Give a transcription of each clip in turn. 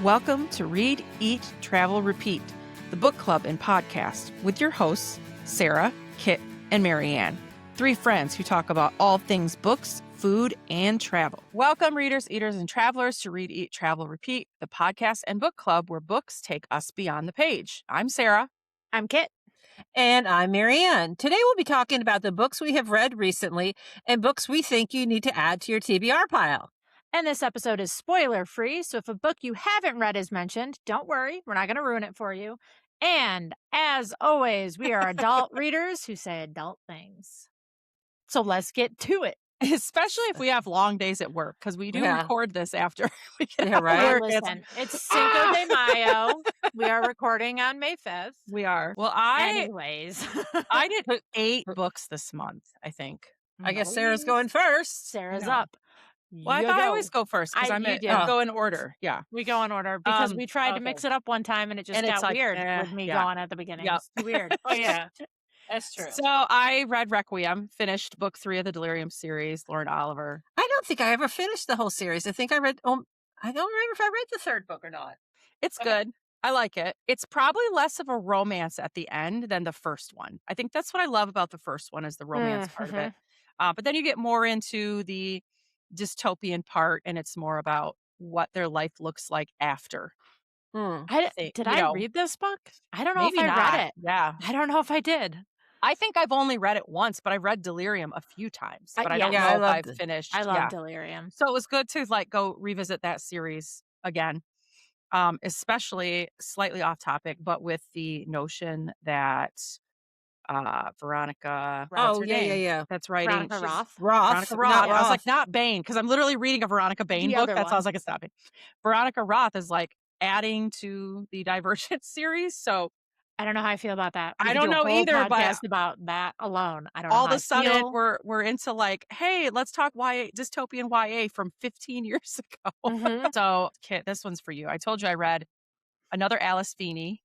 Welcome to Read, Eat, Travel, Repeat, the book club and podcast with your hosts, Sarah, Kit, and Marianne, three friends who talk about all things books, food, and travel. Welcome, readers, eaters, and travelers to Read, Eat, Travel, Repeat, the podcast and book club where books take us beyond the page. I'm Sarah. I'm Kit. And I'm Marianne. Today we'll be talking about the books we have read recently and books we think you need to add to your TBR pile. And this episode is spoiler-free, so if a book you haven't read is mentioned, don't worry, we're not going to ruin it for you. And as always, we are adult readers who say adult things. So let's get to it. Especially if we have long days at work, because we do record this after we get out of right. work. Listen, it's Cinco de Mayo. We are recording on May 5th. We are. Well, Anyways. I did 8 books this month, I think. I guess Sarah's going first. Sarah's up. Well, I thought I always go first because I go in order. Yeah. We go in order because we tried to mix it up one time and it just got weird with me going at the beginning. Yep. It's too weird. Oh, yeah. That's true. So I read Requiem, finished book 3 of the Delirium series, Lauren Oliver. I don't think I ever finished the whole series. I think I read, I don't remember if I read the third book or not. It's good. I like it. It's probably less of a romance at the end than the first one. I think that's what I love about the first one is the romance part of it. But then you get more into the dystopian part and it's more about what their life looks like after. Did I read this book? I don't know if I read it. Yeah. I don't know if I did. I think I've only read it once, but I read Delirium a few times. But I don't know if I've finished. I love Delirium. So it was good to go revisit that series again. Especially slightly off topic, but with the notion that Veronica. That's writing. Veronica Roth. Veronica Roth. I was like, not Bain, because I'm literally reading a Veronica Bain book. That sounds like it's not Bain. Veronica Roth is like adding to the Divergent series. So I don't know how I feel about that. I don't know either, but about that alone, I don't know. All of a sudden, we're into like, hey, let's talk dystopian YA from 15 years ago. So, Kit, this one's for you. I told you I read another Alice Feeney,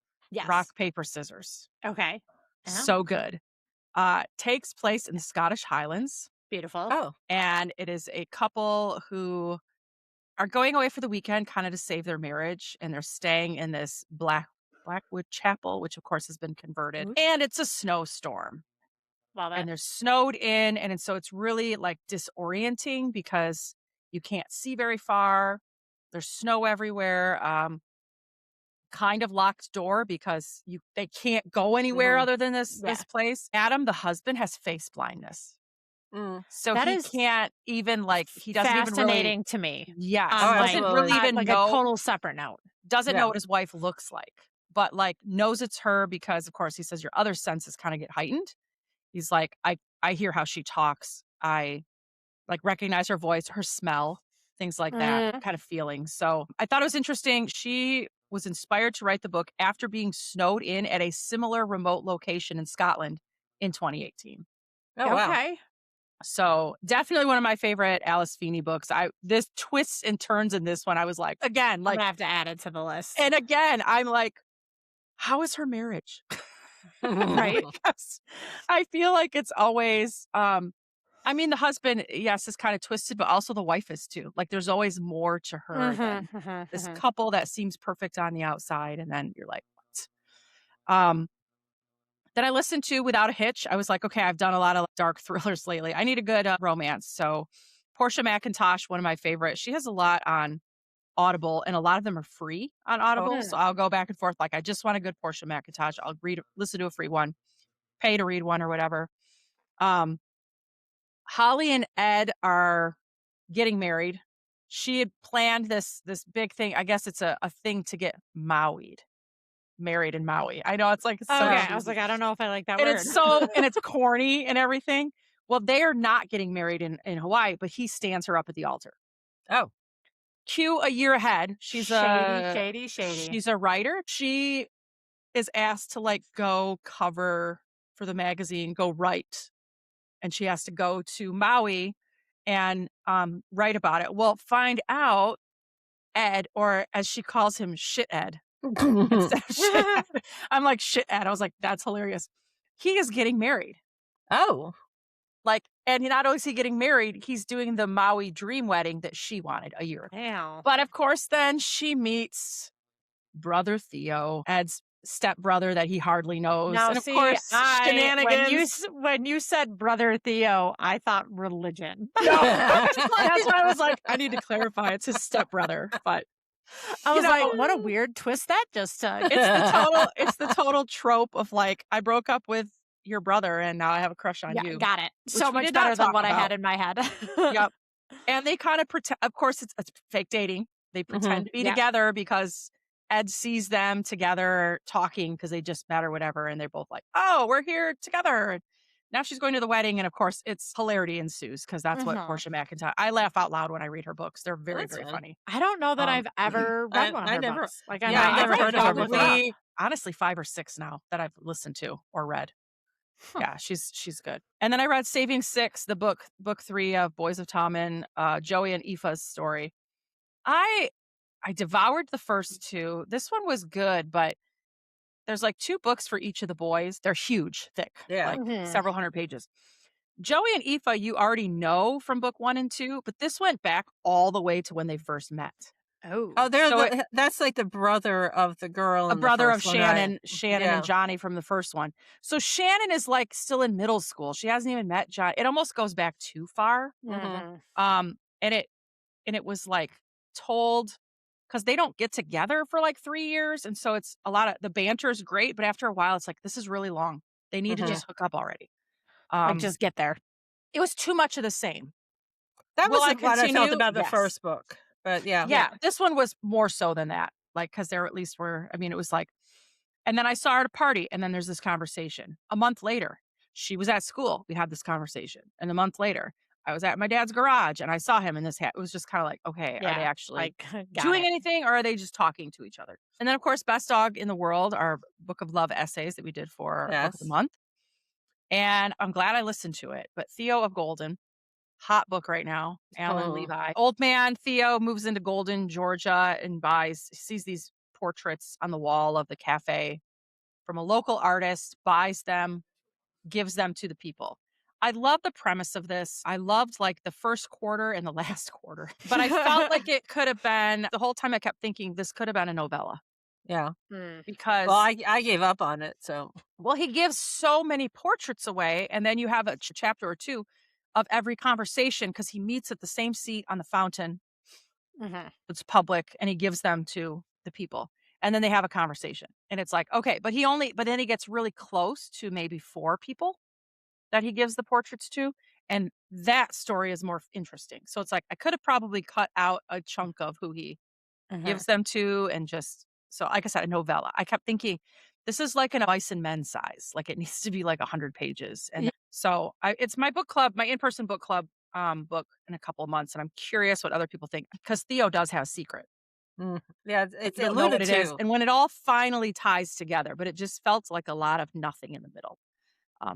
Rock, Paper, Scissors. Okay. So good. Takes place in the Scottish Highlands. Beautiful. Oh. And it is a couple who are going away for the weekend kind of to save their marriage. And they're staying in this Blackwood Chapel, which of course has been converted. And it's a snowstorm. Love it. And they're snowed in. And so it's really like disorienting because you can't see very far. There's snow everywhere. Kind of locked door because they can't go anywhere other than this place. Adam, the husband, has face blindness. So he can't even he doesn't even fascinating to me. Yeah. Doesn't really even know. A total separate note. Doesn't know what his wife looks like, but knows it's her because of course he says your other senses kind of get heightened. He's like, I hear how she talks. I recognize her voice, her smell, things like that kind of feeling. So I thought it was interesting. She was inspired to write the book after being snowed in at a similar remote location in Scotland in 2018. Oh, wow. Okay. So definitely one of my favorite Alice Feeney books. This twists and turns in this one. I was like, again, I'm gonna have to add it to the list. And again, I'm like, how is her marriage? Right? Because I feel like it's always, the husband, yes, is kind of twisted, but also the wife is too. There's always more to her than this couple that seems perfect on the outside. And then you're like, what? Then I listened to Without a Hitch. I was like, okay, I've done a lot of dark thrillers lately. I need a good romance. So Portia McIntosh, one of my favorites. She has a lot on Audible, and a lot of them are free on Audible. So I'll go back and forth. I just want a good Portia McIntosh. I'll listen to a free one, pay to read one or whatever. Holly and Ed are getting married. She had planned this big thing. I guess it's a thing to get married in Maui. I know it's so I was like, I don't know if I like that word. And it's corny and everything. Well, they are not getting married in Hawaii, but he stands her up at the altar. Oh. Cue a year ahead. She's shady. She's a writer. She is asked to go cover for the magazine, go write. And she has to go to Maui and write about it. Well, find out Ed, or as she calls him, Shit Ed. Instead of Shit Ed. I'm like, Shit Ed. I was like, that's hilarious. He is getting married. Oh. And not only is he getting married, he's doing the Maui dream wedding that she wanted a year ago. Damn. But of course, then she meets brother Theo, Ed's stepbrother that he hardly knows. Now, And of see, course, shenanigans. when you said brother Theo, I thought religion. No, that's why I was like, I need to clarify. It's his stepbrother. But I you was like, know, what a weird twist that just took. it's the total trope of like, I broke up with your brother and now I have a crush on Yeah, you, got it. which So we much did not better than talk what I had about. in my head. Yep. And they kind of pretend, of course, it's fake dating. They pretend to be Yep. together because Ed sees them together talking because they just met or whatever. And they're both like, oh, we're here together. And now she's going to the wedding. And of course, it's hilarity ensues because that's what Portia McIntyre, I laugh out loud when I read her books. They're very, That's very fun. funny. I don't know that I've ever read one of I her never, books. Like, yeah, I I've never read heard of her before. probably, honestly, 5 or 6 now that I've listened to or read. Huh. Yeah, she's good. And then I read Saving Six, the book 3 of Boys of Tommen, Joey and Aoife's story. I devoured the first 2. This one was good, but there's like 2 books for each of the boys. They're huge, thick, Yeah. like several hundred pages. Joey and Aoife, you already know from book 1 and 2, but this went back all the way to when they first met. Oh, they're So that's like the brother of the girl a in the brother of first one, right? Shannon and Johnny from the first one. So Shannon is like still in middle school. She hasn't even met John. It almost goes back too far. And it was like told because they don't get together for like 3 years. And so it's a lot of the banter is great, but after a while, it's like, this is really long. They need to just hook up already. Like, just get there. It was too much of the same. That Will was I what I felt continue? about the Yes. first book. But yeah. Yeah, this one was more so than that. Like, because there at least were, I mean, it was like, and then I saw her at a party, and then there's this conversation. A month later, she was at school. We had this conversation. And a month later, I was at my dad's garage, and I saw him in this hat. It was just kind of like, okay, are they actually like, doing anything, or are they just talking to each other? And then, of course, Best Dog in the World, our book of love essays that we did for Book of the Month. And I'm glad I listened to it. But Theo of Golden, hot book right now. Alan Levi. Old man Theo moves into Golden, Georgia, and sees these portraits on the wall of the cafe from a local artist, buys them, gives them to the people. I love the premise of this. I loved like the first quarter and the last quarter, but I felt like it could have been the whole time I kept thinking this could have been a novella. Yeah. Because well, I gave up on it. So, well, he gives so many portraits away, and then you have a chapter or 2 of every conversation because he meets at the same seat on the fountain. It's public, and he gives them to the people, and then they have a conversation, and it's like, okay, but then he gets really close to maybe 4 people that he gives the portraits to, and that story is more interesting. So it's like I could have probably cut out a chunk of who he gives them to, and just so like I said, a novella. I kept thinking this is like an Mice and Men size, like it needs to be like 100 pages, and so it's my book club, my in-person book club book in a couple of months, and I'm curious what other people think because Theo does have a secret. yeah, it's I don't know what alluded it is, to. and when it all finally ties together, but it just felt like a lot of nothing in the middle.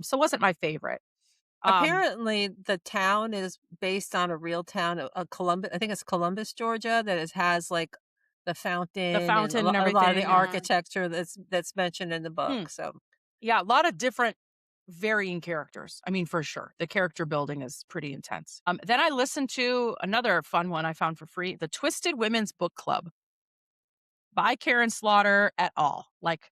So it wasn't my favorite. Apparently, the town is based on a real town, a Columbus. I think it's Columbus, Georgia, that has like the fountain and and a lot of everything, the architecture that's mentioned in the book. So, yeah, a lot of different varying characters. I mean, for sure. The character building is pretty intense. Then I listened to another fun one I found for free, The Twisted Women's Book Club by Karen Slaughter et al. Like,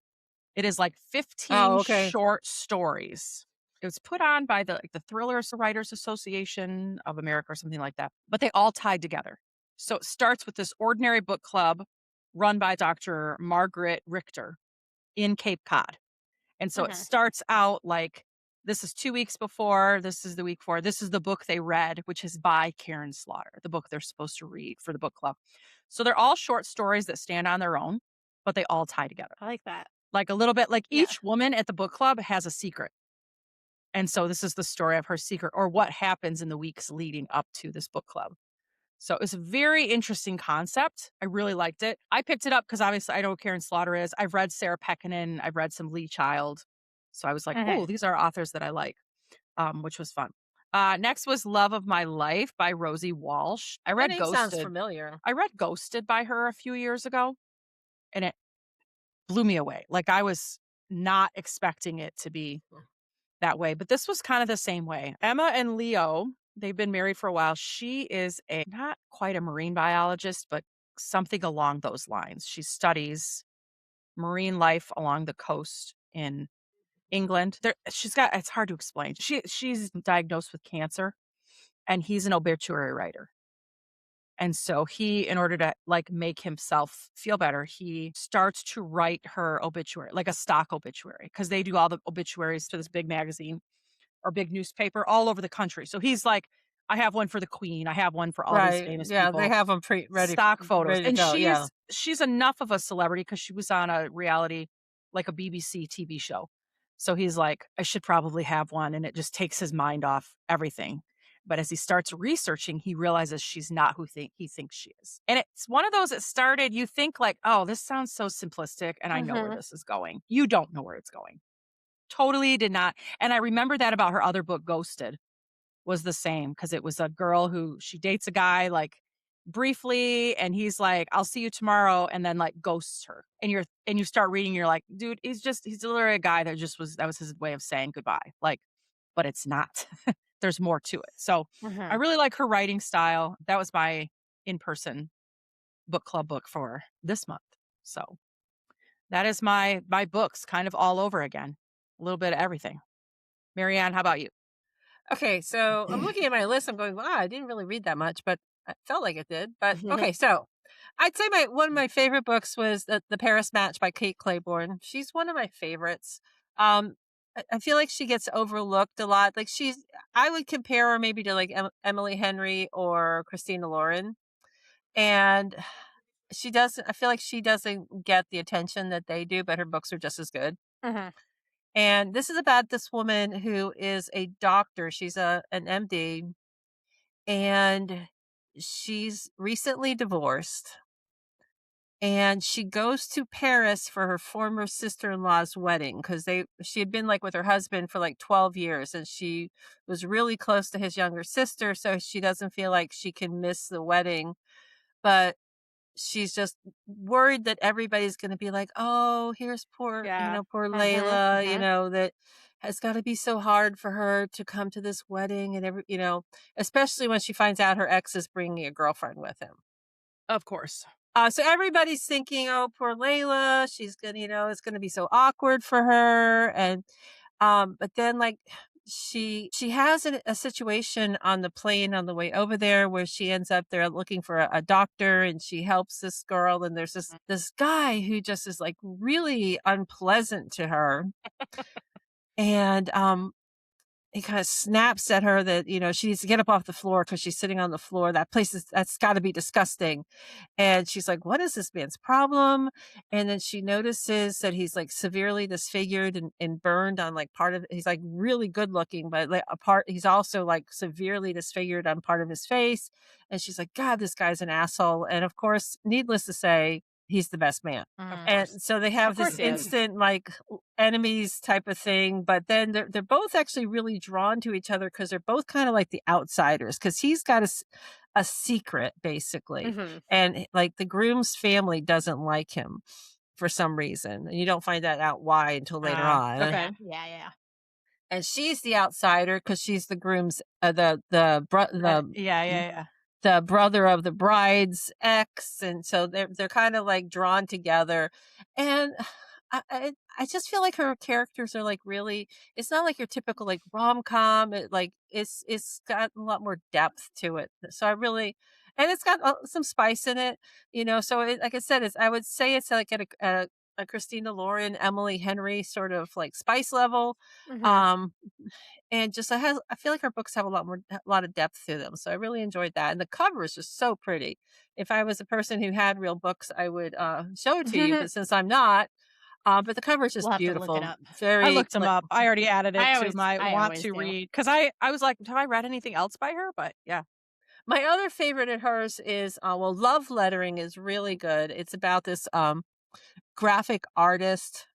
it is like 15 short stories. It was put on by the Thriller Writers Association of America or something like that, but they all tied together. So it starts with this ordinary book club run by Dr. Margaret Richter in Cape Cod. And so it starts out like, this is 2 weeks before, this is the week before, this is the book they read, which is by Karen Slaughter, the book they're supposed to read for the book club. So they're all short stories that stand on their own, but they all tie together. I like that. Like a little bit, like each woman at the book club has a secret. And so this is the story of her secret or what happens in the weeks leading up to this book club. So it's a very interesting concept. I really liked it. I picked it up because obviously I know who Karen Slaughter is. I've read Sarah Pekkanen. I've read some Lee Child. So I was like, oh, these are authors that I like, which was fun. Next was Love of My Life by Rosie Walsh. I read Ghosted. Sounds familiar. I read Ghosted by her a few years ago, and it blew me away. Like I was not expecting it to be that way, but this was kind of the same way. Emma and Leo, they've been married for a while. She is a not quite a marine biologist, but something along those lines. She studies marine life along the coast in England. She's got it's hard to explain. She's diagnosed with cancer and he's an obituary writer. And so he, in order to like make himself feel better, he starts to write her obituary, like a stock obituary, because they do all the obituaries for this big magazine or big newspaper all over the country. So he's like, I have one for the queen. I have one for all these Right. famous Yeah, they people, have them pre ready stock photos. ready to And go. Yeah. she's enough of a celebrity because she was on a reality, like a BBC TV show. So he's like, I should probably have one. And it just takes his mind off everything. But as he starts researching, he realizes she's not who he thinks she is. And it's one of those that started, you think like, oh, this sounds so simplistic, and I know where Mhm. this is going. You don't know where it's going. Totally did not. And I remember that about her other book, Ghosted, was the same because it was a girl who she dates a guy like briefly and he's like, I'll see you tomorrow, and then like ghosts her. And you start reading, you're like, dude, he's literally a guy that was his way of saying goodbye. Like, but it's not. There's more to it. So I Mhm. really like her writing style. That was my in-person book club book for this month. So that is my books kind of all over again. A little bit of everything. Marianne, how about you? Okay, so I'm looking at my list. I'm going, wow, I didn't really read that much, but I felt like it did. But okay, so I'd say my one of my favorite books was the Paris Match by Kate Claiborne. She's one of my favorites. Um, I feel like she gets overlooked a lot. Like I would compare her maybe to like Emily Henry or Christina Lauren, and she doesn't. I feel like she doesn't get the attention that they do, but her books are just as good. Mhm. And this is about this woman who is a doctor. She's an MD, and she's recently divorced, and she goes to Paris for her former sister-in-law's wedding because she had been like with her husband for like 12 years, and she was really close to his younger sister, so she doesn't feel like she can miss the wedding. But she's just worried that everybody's gonna be like, "Oh, here's poor, Yeah. poor Mhm. Layla, Mhm. that has gotta be so hard for her to come to this wedding," and especially when she finds out her ex is bringing a girlfriend with him. Of course. So everybody's thinking, "Oh, poor Layla, she's gonna, it's gonna be so awkward for her," and but then, like, she has a situation on the plane on the way over there where she ends up there looking for a doctor, and she helps this girl, and there's this guy who just is, like, really unpleasant to her, and, he kinda snaps at her that, she needs to get up off the floor because she's sitting on the floor. That's gotta be disgusting. And she's like, "What is this man's problem?" And then she notices that he's, like, severely disfigured and burned on, like, part of he's, like, really good looking, but, like, a part he's also, like, severely disfigured on part of his face. And she's like, "God, this guy's an asshole." And, of course, needless to say, he's the best man. Of Mm. And course. so they Of have this course he is. instant, like, enemies type of thing, but then they're both actually really drawn to each other because 'cause they're both kinda like the outsiders. Because 'cause he's got a secret, basically, Mhm. and, like, the groom's family doesn't like him for some reason, and you don't find that out why until later on. Yeah. Okay. Yeah, yeah. And she's the outsider because she's the groom's, Yeah, yeah, yeah. the brother of the bride's ex, and so they're kinda, like, drawn together, and I just feel like her characters are, like, really it's not like your typical, like, rom-com. It's got a lot more depth to it, so I really and it's got, some spice in it, so like I said, I would say it's, like, at a Christina Lauren, Emily Henry sort of, like, spice level, Mhm. um and just I feel like her books have a lot of depth to them, so I really enjoyed that, and the cover is just so pretty. If I was a person who had real books, I would, show it to you, but since I'm not, but the cover is We'll just have to look it beautiful, up. I very, looked him like up. I already added it to my I want always to do. read because I was like, have I read anything else by her? But yeah. my other favorite of hers is, well, Love Lettering is really good. It's about this, graphic artist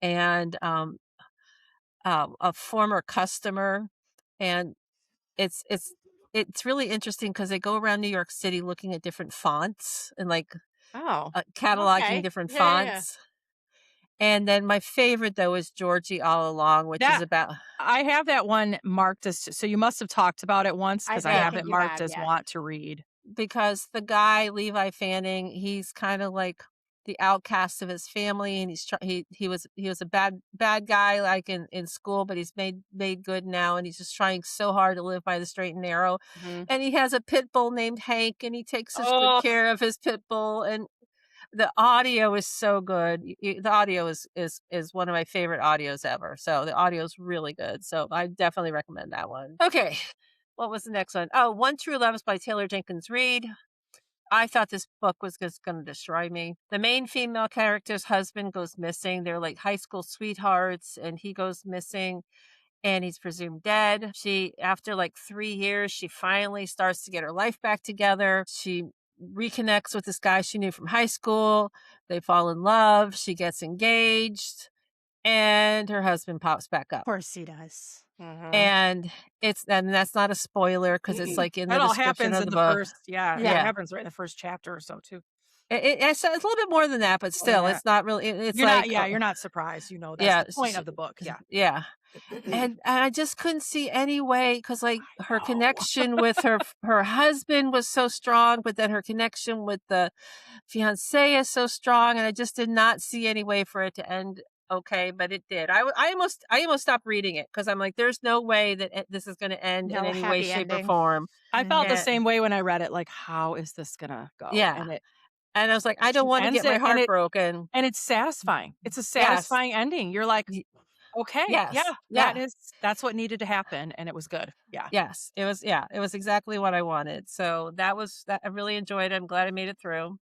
and, a former customer, and it's really interesting because they go around New York City looking at different fonts and, like, Oh, cataloging Okay. different Yeah, yeah, yeah. fonts, And then my favorite, though, is Georgie All Along, which is That about I have that one marked as so you must have talked about it once because I I yeah, have it think you marked have, as yeah. want to read. because the guy, Levi Fanning, he's kinda like the outcast of his family, and he was a bad guy, like, in school, but he's made good now, and he's just trying so hard to live by the straight and narrow, Mhm. and he has a pit bull named Hank, and he takes such good Oh, care of his pit bull, and the audio is so good. The audio is one of my favorite audios ever. So the audio is really good. So I definitely recommend that one. Okay. What was the next one? Oh, One True Love is by Taylor Jenkins Reid. I thought this book was just going to destroy me. The main female character's husband goes missing. They're like high school sweethearts, and he goes missing and he's presumed dead. After like 3 years, she finally starts to get her life back together. She reconnects with this guy she knew from high school. They fall in love. She gets engaged, and her husband pops back Of up. course he does. mhm. And that's not a spoiler because it's like in the That all description happens of in the the book. first yeah, it Yeah. Yeah. happens right in the first chapter or so too. It's a little bit more than that, but More than still, that. it's not really. It's You're not like, yeah, you're not surprised, that's yeah, the point of the book, yeah. yeah. And I just couldn't see any way because, like, I her know. connection with her husband was so strong, but then her connection with the fiancé is so strong, and I just did not see any way for it to end okay, but it did. I almost stopped reading it because 'cause I'm like, "There's no way that this is gonna end in No any way, happy shape, or ending. form." I felt the Mhm. And same way when I read it, like, how is this gonna go? yeah, and I was like, "I don't She wanna ends get my it, heart broken." and it's satisfying. It's a Yes. satisfying ending. You're like, Y "Okay, yeah, yes. Yeah. that's what needed to happen," and it was good. Yeah. Yes. It was exactly what I wanted. So that I really enjoyed it. I'm glad I made it through.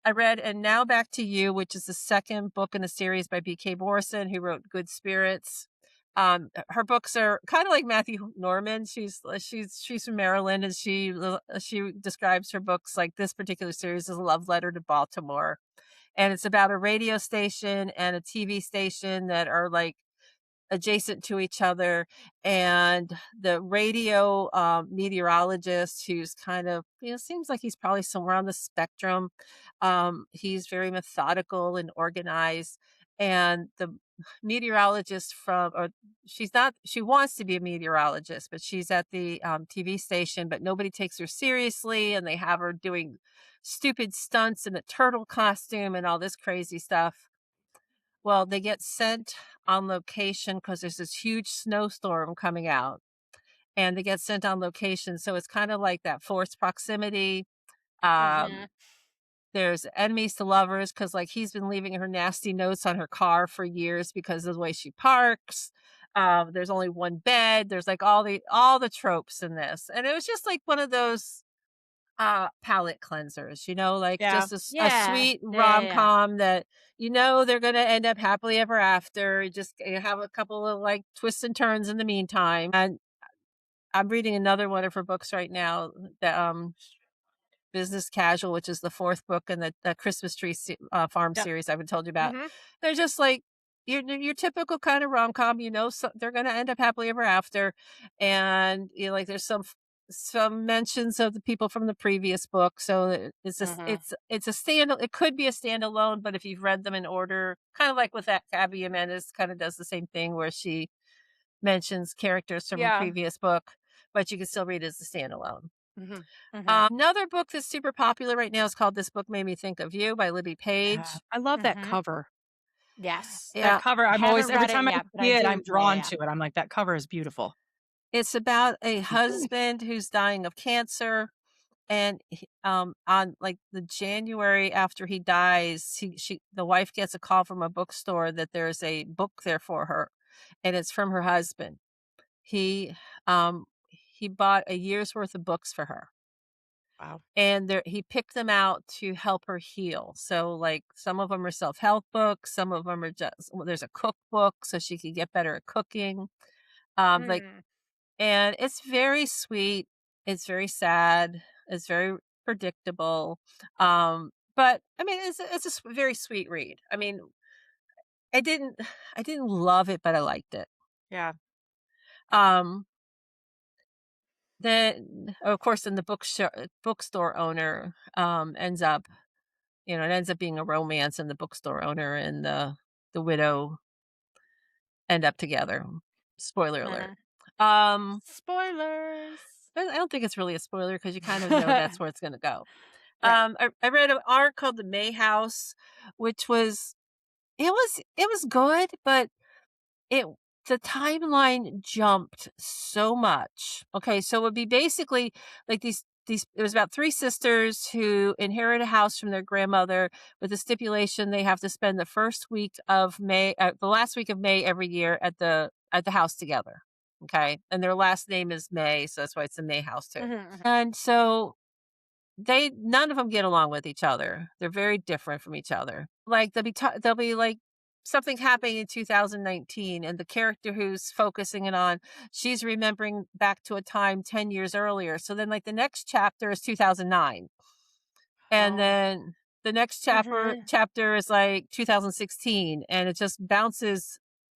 I read And Now Back to You, which is the second book in a series by B.K. Morrison, who wrote Good Spirits. Her books are kind of like Matthew Norman. She's from Maryland, and she describes her books like this particular series as a love letter to Baltimore, and it's about a radio station and a TV station that are like adjacent to each other, and the radio meteorologist, who's kind of, seems like he's probably somewhere on the spectrum. He's very methodical and organized, and the meteorologist from or she's not she wants to be a meteorologist, but she's at the TV station, but nobody takes her seriously, and they have her doing stupid stunts in a turtle costume and all this crazy stuff. Well, they get sent on location because there's this huge snowstorm coming out, and they get sent on location, so it's kinda like that forced proximity. Mhm. Um, there's enemies to lovers because, like, he's been leaving her nasty notes on her car for years because of the way she parks. There's only one bed. There's, like, all the tropes in this, and it was just, like, one of those palate cleansers, like Yeah. just a Yeah. sweet Yeah, yeah, yeah. rom-com that they're gonna end up happily ever after. You just have a couple of like twists and turns in the meantime. And I'm reading another one of her books right now, the Business Casual, which is the fourth book in the Christmas Tree Farm Yep. series I've been told you about. Mhm. They're just like your typical kind of rom-com, so they're gonna end up happily ever after. And like there's some mentions of the people from the previous book. So it's just Mhm. it could be a standalone, but if you've read them in order, kind of like with that Abby Jimenez kind of does the same thing where she mentions characters from a Yeah. previous book, but you can still read it as a standalone. Mhm. Mhm. Another book that's super popular right now is called This Book Made Me Think of You by Libby Yeah. Page. I love that Mhm. cover. Yes. That Yeah, cover, I'm always Haven't every read it time I yet, but I see it, I'm do yeah, yeah, drawn yeah. to it. I'm like, "That cover is beautiful." it's about a husband who's dying of cancer, and on like the January after he dies, the wife gets a call from a bookstore that there's a book there for her, and it's from her husband. He he bought a year's worth of books for her, Wow. and he picked them out to help her heal. So, like, some of them are self-help books, some of them are just well, there's a cookbook so she could get better at cooking. Like, Mm. and it's very sweet, it's very sad, it's very predictable. But I mean, it's a very sweet read. I mean, I didn't I didn't love it, but I liked it. Yeah. Um, then, of course, then the bookstore owner ends up it ends up being a romance, and the bookstore owner and the widow end up together. Spoiler alert. Um, Spoilers. but I don't think it's really a spoiler because you kind of know that's where it's gonna go. Right. I read an arc called The May House, which it was good, but it the timeline jumped so much. Okay, so it would be basically like these it was about three sisters who inherit a house from their grandmother with the stipulation they have to spend the last week of May every year at the house together. Okay, and their last name is May, so that's why it's the May House too. Mhm. And so they none of them get along with each other. They're very different from each other. Like, they'll be, like, something happening in 2019, and the character who's focusing it on, she's remembering back to a time 10 years earlier. So then, like, the next chapter is 2009, and Oh. then the next Mhm. chapter is, like, 2016, and it just bounces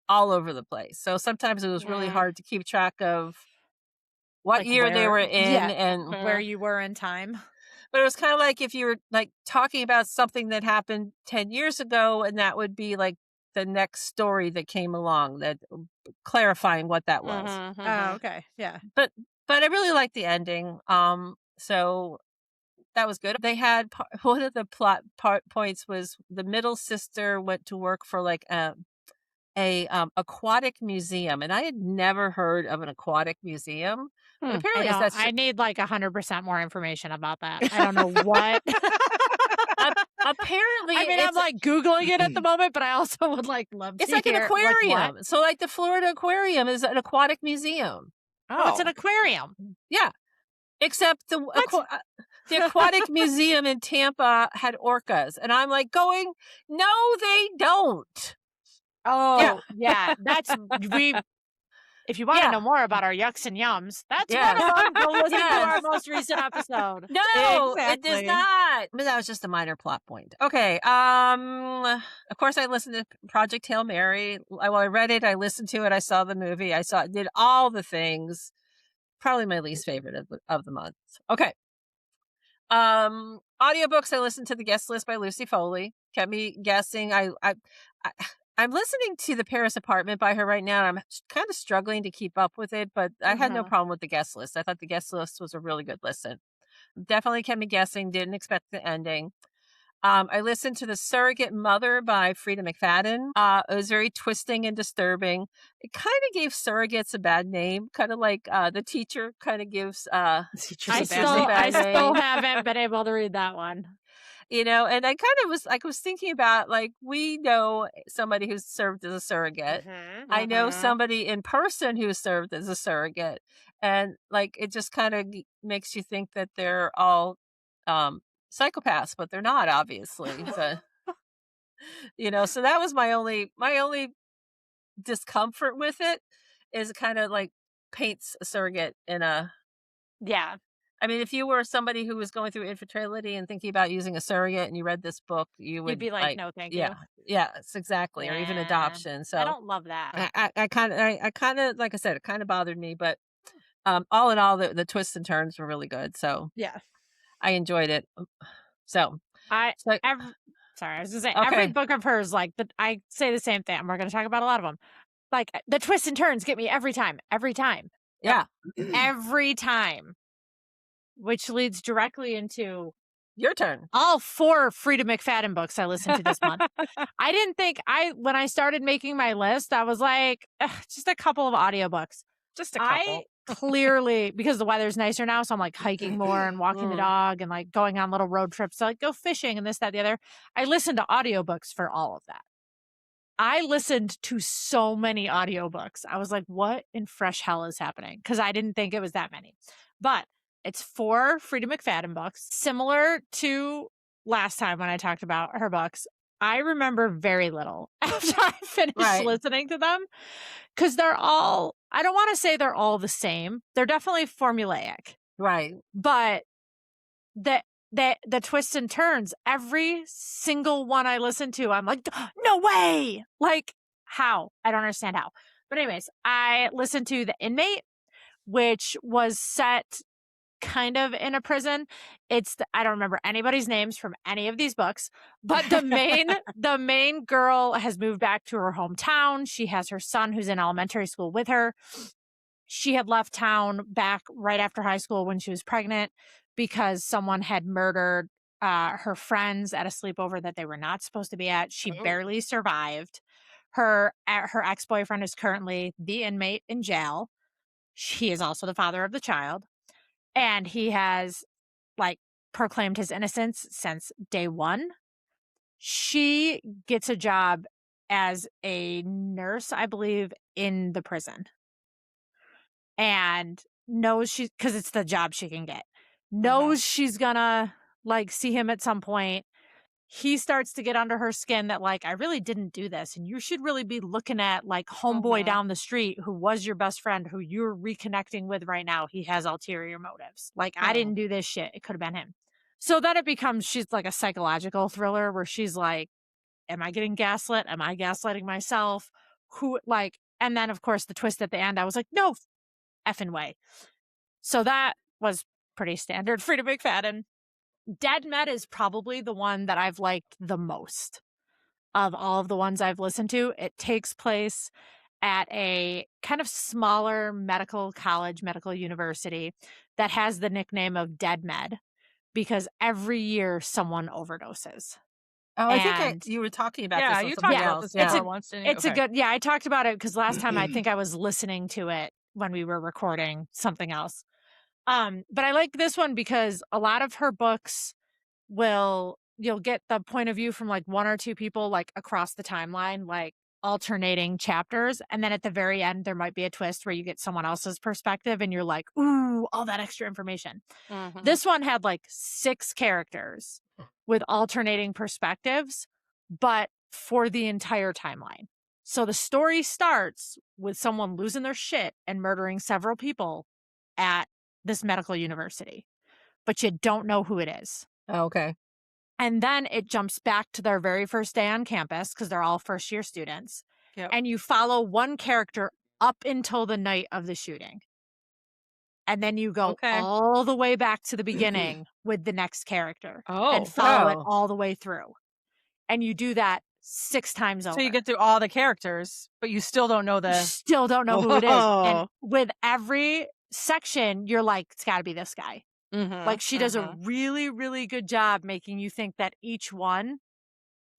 all over the place. So sometimes it was really Mm. hard to keep track of what Like year they were in, yeah, and where you were in time. but it was kinda like if you were, like, talking about something that happened 10 years ago, and that would be, like, the next story that came along that clarifying what that was. Mhm, Oh, mhm. okay. Yeah. But I really liked the ending, so that was good. They had one of the plot part points was the middle sister went to work for, like, aquatic museum, and I had never heard of an aquatic museum, but Hmm. I apparently don't that's I need like 100% more information about that. I don't know what. apparently I mean, I'm like Googling it at the moment, but I also would like love it's to like an hear like what? aquarium. So, like, the Florida Aquarium is an aquatic museum. Oh, it's an Oh. aquarium. Yeah, except What? the aquatic museum in Tampa had orcas, and I'm, like, going, "No, they don't." Yeah, Oh, yeah. That's we if you wanna yeah, know more about our yucks and yums, that's one yes, of them. Go listen to our yes. most recent episode. No, it does Exactly. not. But that was just a minor plot point. Okay, of course, I listened to Project Hail Mary. I read it, I listened to it, I saw the movie, did all the things. Probably my least favorite of the month. Okay. Audiobooks, I listened to The Guest List by Lucy Foley. Kept me guessing. I I'm listening to The Paris Apartment by her right now, and I'm kind of struggling to keep up with it, but I had no Mhm. problem with The Guest List. I thought The Guest List was a really good listen. Definitely kept me guessing, didn't expect the ending. I listened to The Surrogate Mother by Frida McFadden. It was very twisting and disturbing. It kind of gave surrogates a bad name, kind of like The Teacher kind of gives Teacher's I a bad teachers a name. I bad still name. haven't been able to read that one. And I was thinking about, like, we know somebody who's served as a surrogate. Mhm, I know mhm. somebody in person who served as a surrogate, and, like, it just kind of makes you think that they're all psychopaths, but they're not, obviously. So, so that was my only discomfort with it, is kind of like paints a surrogate in a Yeah. I mean, if you were somebody who was going through infertility and thinking about using a surrogate and you read this book, you You'd would be like, like, "No, thank yeah, you." yes, exactly, or even Yeah. adoption. I So don't love that. I kind of, like I said, it kind of bothered me, but all in all, the twists and turns were really good. So Yeah. I enjoyed it. So, I so ev sorry, I was gonna say every okay, book of hers, like, I say the same thing, we're gonna talk about a lot of them. Like, the twists and turns get me every time, Yep. yeah, every time, which leads directly into your turn. all 4 Frida McFadden books I listened to this month. I didn't think when I started making my list, I was like, "Ugh, just a couple of audiobooks." Just a I couple. clearly because the weather's nicer now, so I'm, like, hiking more and walking the Mm, dog and, like, going on little road trips to, like, go fishing and this, that, the other. I listened to audiobooks for all of that. I listened to so many audiobooks. I was like, "What in fresh hell is happening?" Because I didn't think it was that many. But it's 4 Freida McFadden books, similar to last time when I talked about her books. I remember very little after I finished right, listening to them because they're all I don't wanna say they're all the same. They're definitely formulaic, right, but the the twists and turns, every single one I listen to, I'm like, "No way!" Like, how? I don't understand how. But anyways, I listened to The Inmate, which was set kind of in a prison. I don't remember anybody's names from any of these books, but the main girl has moved back to her hometown. She has her son who's in elementary school with her. She had left town back right after high school when she was pregnant because someone had murdered her friends at a sleepover that they were not supposed to be at. She Oh. barely survived. Her ex-boyfriend is currently the inmate in jail. He is also the father of the child, and he has like proclaimed his innocence since day one. She gets a job as a nurse, I believe, in the prison, and knows she because it's the job she can get. Mhm. Knows she's gonna like see him at some point. He starts to get under her skin that like I really didn't do this, and you should really be looking at like homeboy Mhm. down the street who was your best friend who you're reconnecting with right now. He has ulterior motives. Like I Hmm. didn't do this shit. It could have been him. So then it becomes she's like a psychological thriller where she's like, am I getting gaslit? Am I gaslighting myself? Who like and then of course the twist at the end, I was like, no effing way. So that was pretty standard Frida McFadden. Dead Med is probably the one that I've liked the most of all of the ones I've listened to. It takes place at a kind of smaller medical college, medical university that has the nickname of Dead Med because every year someone overdoses. Oh, I think And you were talking about Yeah, this on you talked something yeah, about else, this it's yeah. before a once, didn't you? it's a Okay. good yeah, I talked about it because last time I think I was listening to it when we were recording something else. But I like this one because a lot of her books you'll get the point of view from like one or two people like across the timeline, like alternating chapters. And then at the very end, there might be a twist where you get someone else's perspective and you're like, ooh, all that extra information. Mhm. This one had like 6 characters with alternating perspectives, but for the entire timeline. So the story starts with someone losing their shit and murdering several people at this medical university, but you don't know who it is. Oh, okay. And then it jumps back to their very first day on campus because they're all first year students. Yep. And you follow one character up until the night of the shooting. And then you go Okay. all the way back to the beginning with the next character and Oh, follow it Oh. all the way through. And you do that 6 times so you over. get through all the characters, but you still don't know You the still don't know who it is. And Oh. with every section, you're like, it's got to be this guy. Mhm. Like she does a Mhm. really, really good job making you think that each one,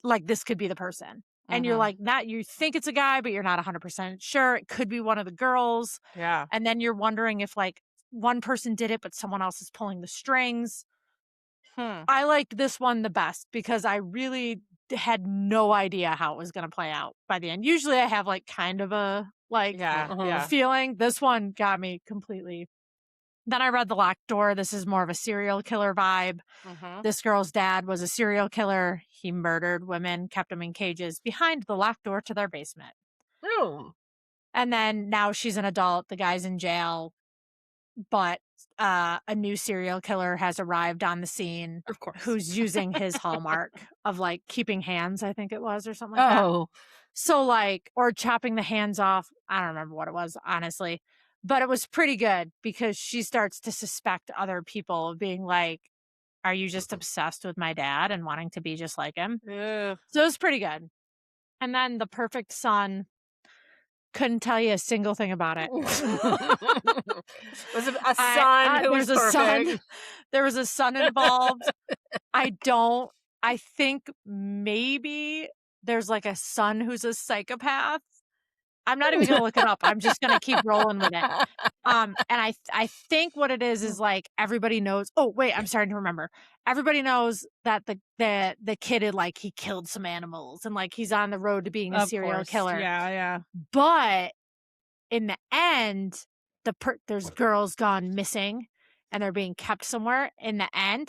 like this could be the person. And you're Mhm. like, not, you think it's a guy, but you're not 100% sure. It could be one of the girls. Yeah. And then you're wondering if like one person did it, but someone else is pulling the strings. Hmm. I liked this one the best because I really had no idea how it was going to play out by the end. Usually I have like kind of a like Yeah. Mhm. Yeah. feeling. This one got me completely. Then I read The Locked Door. This is more of a serial killer vibe. Mhm. This girl's dad was a serial killer. He murdered women, kept them in cages behind the locked door to their basement. Oh. And then now she's an adult. The guy's in jail, but a new serial killer has arrived on the scene Of course. who's using his hallmark of like keeping hands, I think it was, or something like that. Oh. So, like, or chopping the hands off. I don't remember what it was, honestly. But it was pretty good because she starts to suspect other people of being like, are you just obsessed with my dad and wanting to be just like him? Ugh. So it was pretty good. And then The Perfect Son, couldn't tell you a single thing about it. Was it a son who was There's a son. perfect? There was a son involved. I don't. I think maybe there's like a son who's a psychopath. I'm not even gonna look it up. I'm just gonna keep rolling with it. And I think what it is like everybody knows. Oh wait, I'm starting to remember. Everybody knows that the kid had like he killed some animals and like he's on the road to being a Of serial course. killer. Yeah. Yeah. But in the end, there's girls gone missing and they're being kept somewhere. In the end,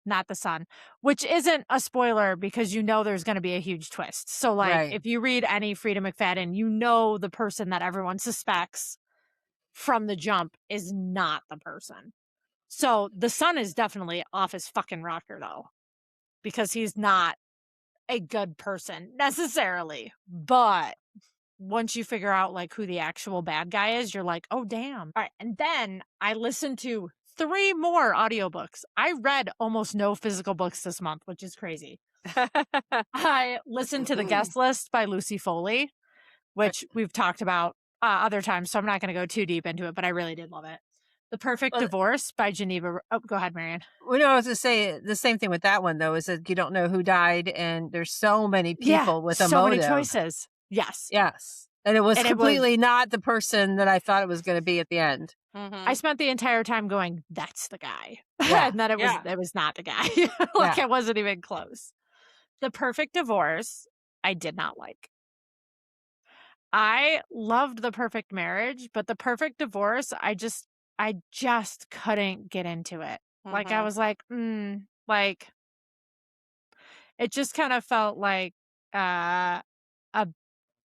not the son, which isn't a spoiler because you know there's going to be a huge twist. So, like, Right. if you read any Frida McFadden, you know the person that everyone suspects from the jump is not the person. So, the son is definitely off his fucking rocker, though, because he's not a good person necessarily. But once you figure out like who the actual bad guy is, you're like, oh damn. All right. And then I listened to 3 more audiobooks. I read almost no physical books this month, which is crazy. I listened to The Guest List by Lucy Foley, which we've talked about other times, so I'm not going to go too deep into it, but I really did love it. The Perfect Well, Divorce by Geneva. Oh, go ahead, Marion. well, no, I was gonna say the same thing with that one though, is that you don't know who died, and there's so many Yeah, people with a so many motive. choices. Yes. Yes. And it was And it was, completely not the person that I thought it was gonna be at the end. I spent the entire time going, that's the guy. Yeah. And then it Yeah. was not the guy. Like Yeah. it wasn't even close. The Perfect Divorce, I did not like. I loved The Perfect Marriage, but The Perfect Divorce, I just couldn't get into it. Like I was like, like it just kind of felt like a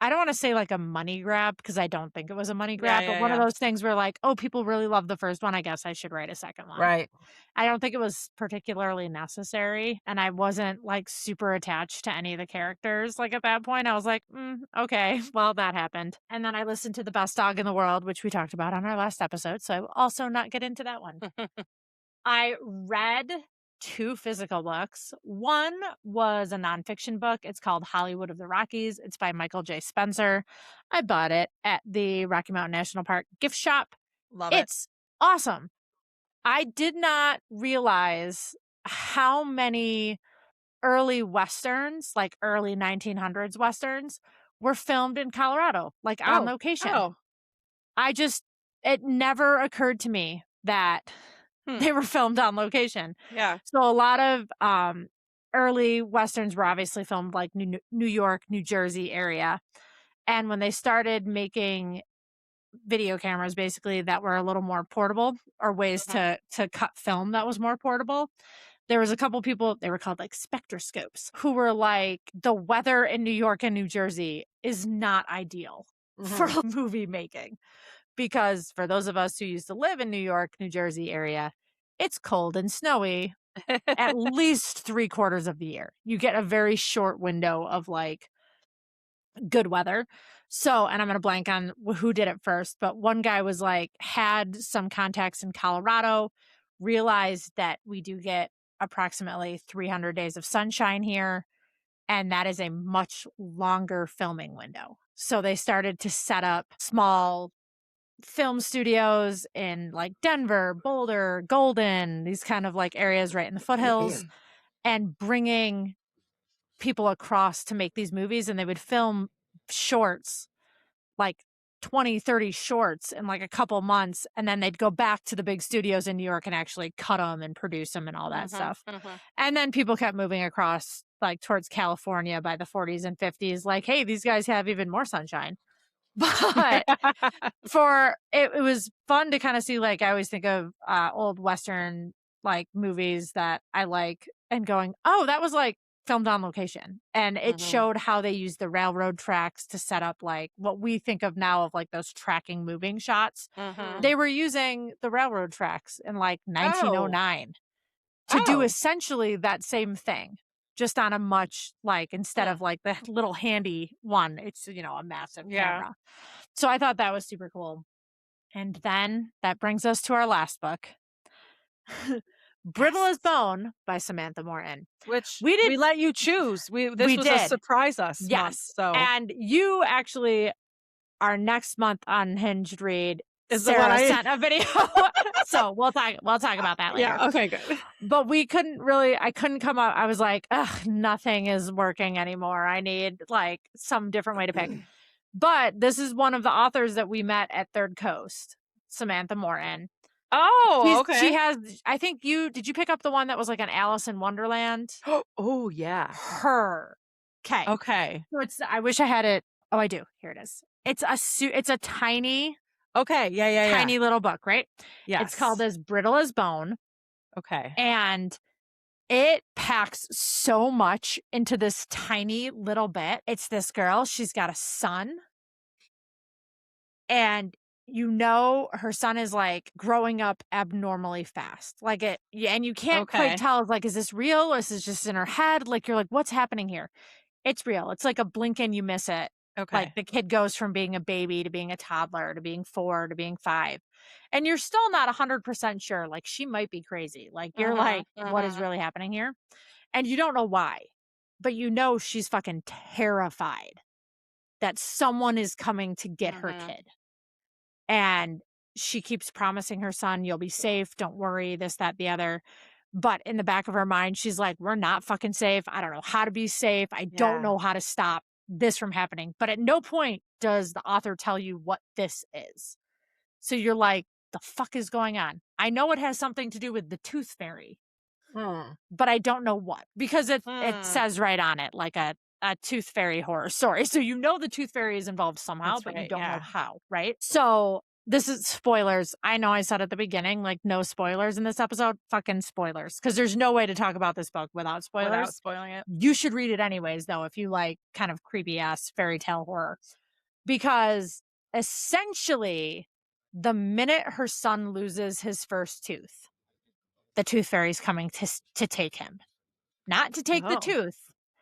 I don't want to say like a money grab because I don't think it was a money Yeah, grab, but yeah, one of yeah. those things where like, oh, people really love the first one. I guess I should write a second one. Right. I don't think it was particularly necessary. And I wasn't like super attached to any of the characters. Like at that point, I was like, okay, well, that happened. And then I listened to The Best Dog in the World, which we talked about on our last episode. So I will also not get into that one. I read 2 physical books. One was a nonfiction book. It's called Hollywood of the Rockies. It's by Michael J. Spencer. I bought it at the Rocky Mountain National Park gift shop. Love it. It's awesome. I did not realize how many early Westerns, like early 1900s Westerns, were filmed in Colorado, like on location. Oh. It never occurred to me that they were filmed on location. Yeah. So a lot of early Westerns were obviously filmed like New York, New Jersey area. And when they started making video cameras basically that were a little more portable or ways to cut film that was more portable, there was a couple people, they were called like spectroscopes, who were like, the weather in New York and New Jersey is not ideal for movie making. Because for those of us who used to live in New York, New Jersey area, it's cold and snowy at least 3/4 of the year. You get a very short window of like good weather. So, and I'm going to blank on who did it first, but one guy was like, had some contacts in Colorado, realized that we do get approximately 300 days of sunshine here. And that is a much longer filming window. So they started to set up small film studios in like Denver, Boulder, Golden, these kind of like areas right in the foothills, and bringing people across to make these movies. And they would film shorts, like 20, 30 shorts in like a couple months. And then they'd go back to the big studios in New York and actually cut them and produce them and all that stuff. And then people kept moving across like towards California by the 40s and 50s, like, hey, these guys have even more sunshine. But it was fun to kind of see, like, I always think of old Western like movies that I like and going, oh, that was like filmed on location. And it showed how they used the railroad tracks to set up like what we think of now of like those tracking moving shots. They were using the railroad tracks in like 1909 to do essentially that same thing. Just on a much like, instead of like the little handy one, it's, a massive camera. So I thought that was super cool. And then that brings us to our last book, Brittle as Bone by Samantha Morton. Which we let you choose. This was a surprise us month, Yes. so. And you actually, our next month Unhinged read, Is Sarah sent a video. So we'll talk about that later. Yeah, okay, good. But I couldn't come up. I was like, ugh, nothing is working anymore. I need like some different way to pick. But this is one of the authors that we met at Third Coast, Samantha Morton. Oh, okay. She has, I think did you pick up the one that was like an Alice in Wonderland? Oh, yeah. Her. Okay. Okay. So I wish I had it. Oh, I do. Here it is. It's a tiny. Okay. Yeah. Tiny little book, right? Yes. It's called As Brittle as Bone. Okay. And it packs so much into this tiny little bit. It's this girl. She's got a son. And her son is like growing up abnormally fast. Like and you can't quite tell, like, is this real or is this just in her head? Like, you're like, what's happening here? It's real. It's like a blink and you miss it Like, Okay. the kid goes from being a baby to being a toddler to being 4 to being 5. And you're still not 100% sure, like, she might be crazy. Like, you're Mhm, like, "What is mhm. really happening here?" And you don't know why, but you know she's fucking terrified that someone is coming to get her Mhm. kid. And she keeps promising her son, "You'll be safe, don't worry, this, that, the other." But in the back of her mind, she's like, "We're not fucking safe. I don't know how to be safe. I don't Yeah. know how to stop this from happening." But at no point does the author tell you what this is. So you're like, "The fuck is going on?" I know it has something to do with the tooth fairy, Hmm. but I don't know what, because it Hmm. says right on it, like a tooth fairy horror story. So you know the tooth fairy is involved somehow, That's but you right. don't know Yeah. how, right? So this is spoilers. I know I said at the beginning, like, no spoilers in this episode. Fucking spoilers. Because there's no way to talk about this book without Without spoilers. spoiling it. You should read it anyways, though, if you like kind of creepy ass fairy tale horror. Because essentially, the minute her son loses his first tooth, the tooth fairy's coming to take him, not to take the Oh. tooth.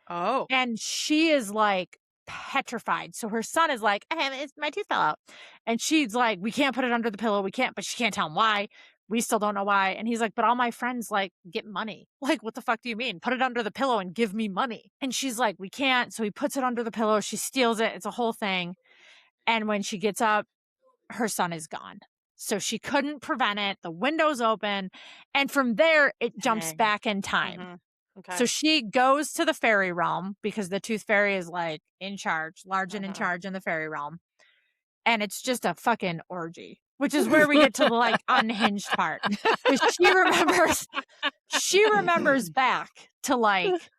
Oh. And she is like petrified. So her son is like, my tooth fell out. And she's like, "We can't put it under the pillow. We can't," but she can't tell him why. We still don't know why. And he's like, "But all my friends like get money." Like, "What the fuck do you mean? Put it under the pillow and give me money." And she's like, "We can't." So he puts it under the pillow. She steals it. It's a whole thing. And when she gets up, her son is gone. So she couldn't prevent it. The window's open. And from there, it jumps Dang. back in time. Mhm. So Okay. she goes to the fairy realm because the tooth fairy is like in charge, large and in Mhm. charge in the fairy realm. And it's just a fucking orgy, which is where we get to the like unhinged part. 'Cause she remembers back to like